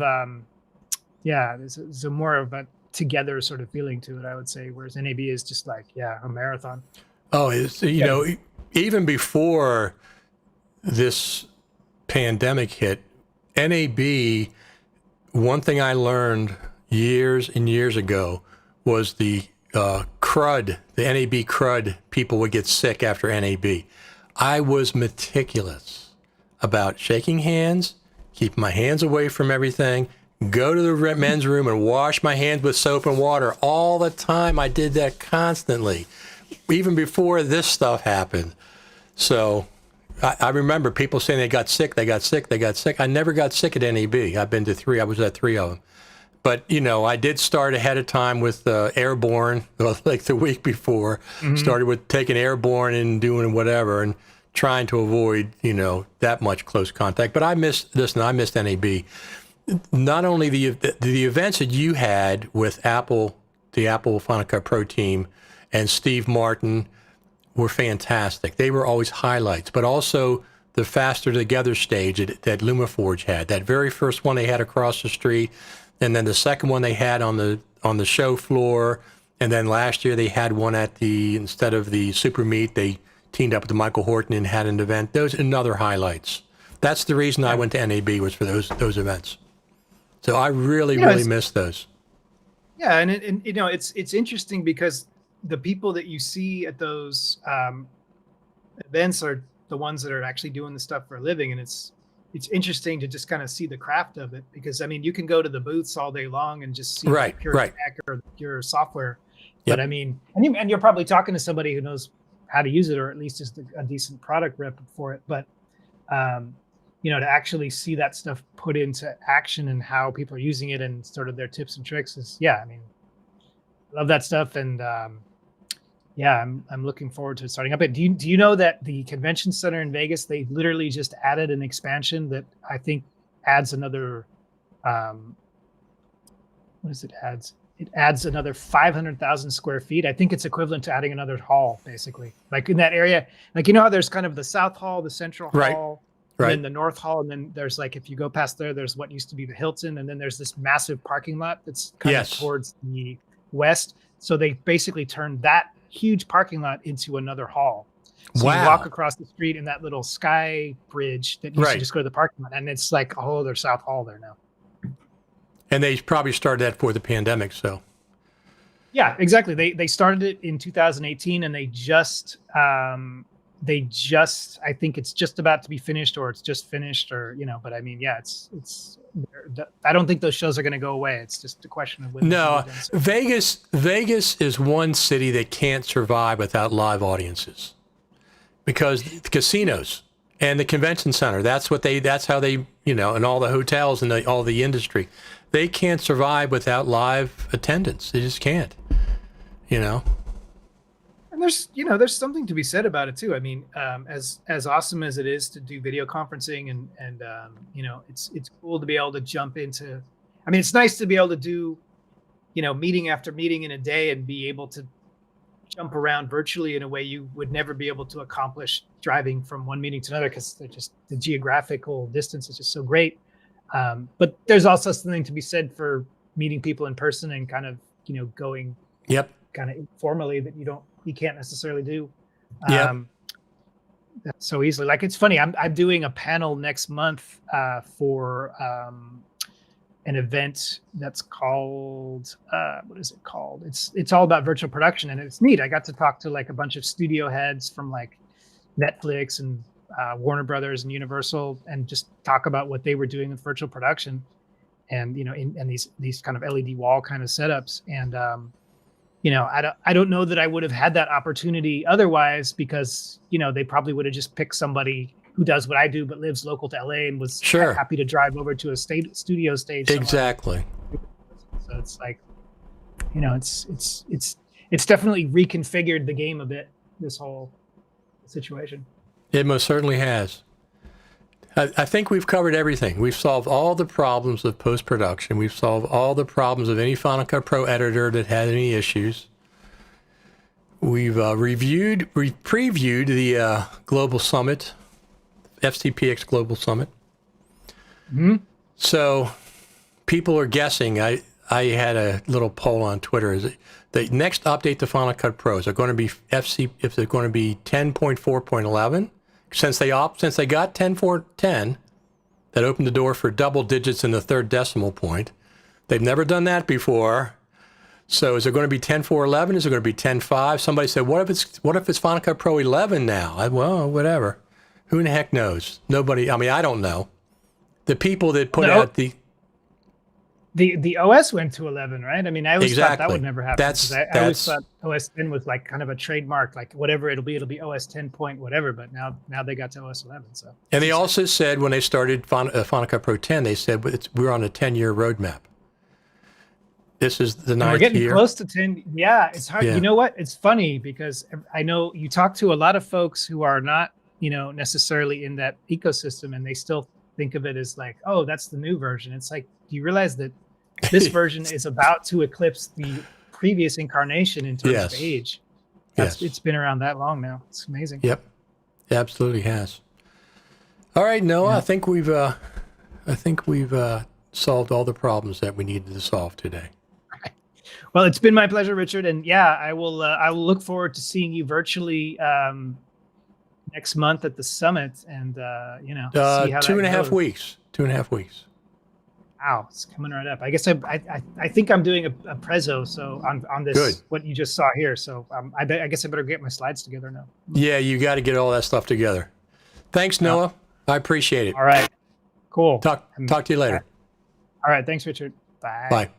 there's a more of a together sort of feeling to it, I would say, whereas NAB is just like a marathon. Oh, it's even before this pandemic hit, NAB, one thing I learned years and years ago was the crud, the NAB crud, people would get sick after NAB. I was meticulous about shaking hands, keep my hands away from everything, go to the men's room and wash my hands with soap and water all the time. I did that constantly, even before this stuff happened. So I remember people saying they got sick. I never got sick at NAB. I've been to 3. I was at 3 of them. But, I did start ahead of time with airborne, like the week before. Mm-hmm. Started with taking airborne and doing whatever and trying to avoid, that much close contact. But I missed NAB. Not only the events that you had with Apple, the Apple Final Cut Pro team, and Steve Martin were fantastic. They were always highlights, but also the Faster Together stage that LumaForge had. That very first one they had across the street, and then the second one they had on the show floor, and then last year they had one instead of the Super Meet, they teamed up with Michael Horton and had an event. Those are another highlights. That's the reason I went to NAB, was for those events. So I really missed those. Yeah, and it's interesting because the people that you see at those events are the ones that are actually doing the stuff for a living, and it's interesting to just kind of see the craft of it, because I mean, you can go to the booths all day long and just see pure tech or pure software. Yep. But I mean, and you're probably talking to somebody who knows how to use it, or at least just a decent product rep for it. But to actually see that stuff put into action and how people are using it and sort of their tips and tricks is, I mean, love that stuff. And yeah, I'm looking forward to starting up. Do you know that the convention center in Vegas, they literally just added an expansion that I think adds another, what is it adds? It adds another 500,000 square feet. I think it's equivalent to adding another hall, basically. Like in that area, like, you know how there's kind of the South Hall, the Central Hall, and then the North Hall, and then there's like, if you go past there, there's what used to be the Hilton, and then there's this massive parking lot that's kind of towards the west. So they basically turned that huge parking lot into another hall. So you walk across the street in that little sky bridge that used to just go to the parking lot, and it's like a whole other South Hall there now. And they probably started that for the pandemic, so. Yeah, exactly. They started it in 2018, and they just I think it's just about to be finished, or it's just finished, or but I mean, yeah, it's. I don't think those shows are going to go away. It's just a question of when. No, Vegas is one city that can't survive without live audiences, because the casinos and the convention center. That's how they and all the hotels and all the industry. They can't survive without live attendance. They just can't, And there's something to be said about it too. I mean, as awesome as it is to do video conferencing and it's cool to be able to jump into. I mean, it's nice to be able to do, meeting after meeting in a day and be able to jump around virtually in a way you would never be able to accomplish driving from one meeting to another, because they're just, the geographical distance is just so great. But there's also something to be said for meeting people in person and kind of, going kind of informally that you can't necessarily do so easily. Like, it's funny, I'm doing a panel next month for an event that's called what is it called? It's all about virtual production, and it's neat. I got to talk to like a bunch of studio heads from like Netflix and Warner Brothers and Universal, and just talk about what they were doing with virtual production, and and these kind of LED wall kind of setups. And I don't know that I would have had that opportunity otherwise, because they probably would have just picked somebody who does what I do but lives local to LA and was happy to drive over to a studio stage somewhere. Exactly. So it's like, it's definitely reconfigured the game a bit, this whole situation. It most certainly has. I think we've covered everything. We've solved all the problems of post-production. We've solved all the problems of any Final Cut Pro editor that had any issues. We've previewed the Global Summit, FCPX Global Summit. Mm-hmm. So people are guessing. I had a little poll on Twitter. Is it the next update to Final Cut Pro? Is it going to be if they're going to be 10.4.11? Since they got 10.4.10, that opened the door for double digits in the third decimal point. They've never done that before. So is it going to be 10.4.11? Is it going to be 10.5? Somebody said, what if it's Final Cut Pro 11 now? Well, whatever. Who in the heck knows? Nobody. I mean, I don't know. The people that put out the OS went to 11, right? I mean, I always thought that would never happen. I always thought OS 10 was like kind of a trademark, like whatever it'll be OS 10 point whatever. But now they got to OS 11. So. And they also said when they started Final Cut Pro 10, they said we're on a 10-year roadmap. This is the 9th year. We're getting close to 10. Yeah, it's hard. Yeah. You know what? It's funny because I know you talk to a lot of folks who are not, necessarily in that ecosystem, and they still think of it as like, oh, that's the new version. It's like, do you realize that this version is about to eclipse the previous incarnation in terms of age? It's been around that long now. It's amazing. Yep, it absolutely has. All right, Noah. Yeah. I think we've solved all the problems that we needed to solve today. Well, it's been my pleasure, Richard, and I will look forward to seeing you virtually next month at the summit, and see how 2.5 weeks. 2.5 weeks. Wow, it's coming right up. I guess I think I'm doing a prezzo on this. Good. What you just saw here. So I guess I better get my slides together now. Yeah, you got to get all that stuff together. Thanks, Noah. I appreciate it. All right. Cool. Talk to you later. All right. Thanks, Richard. Bye. Bye.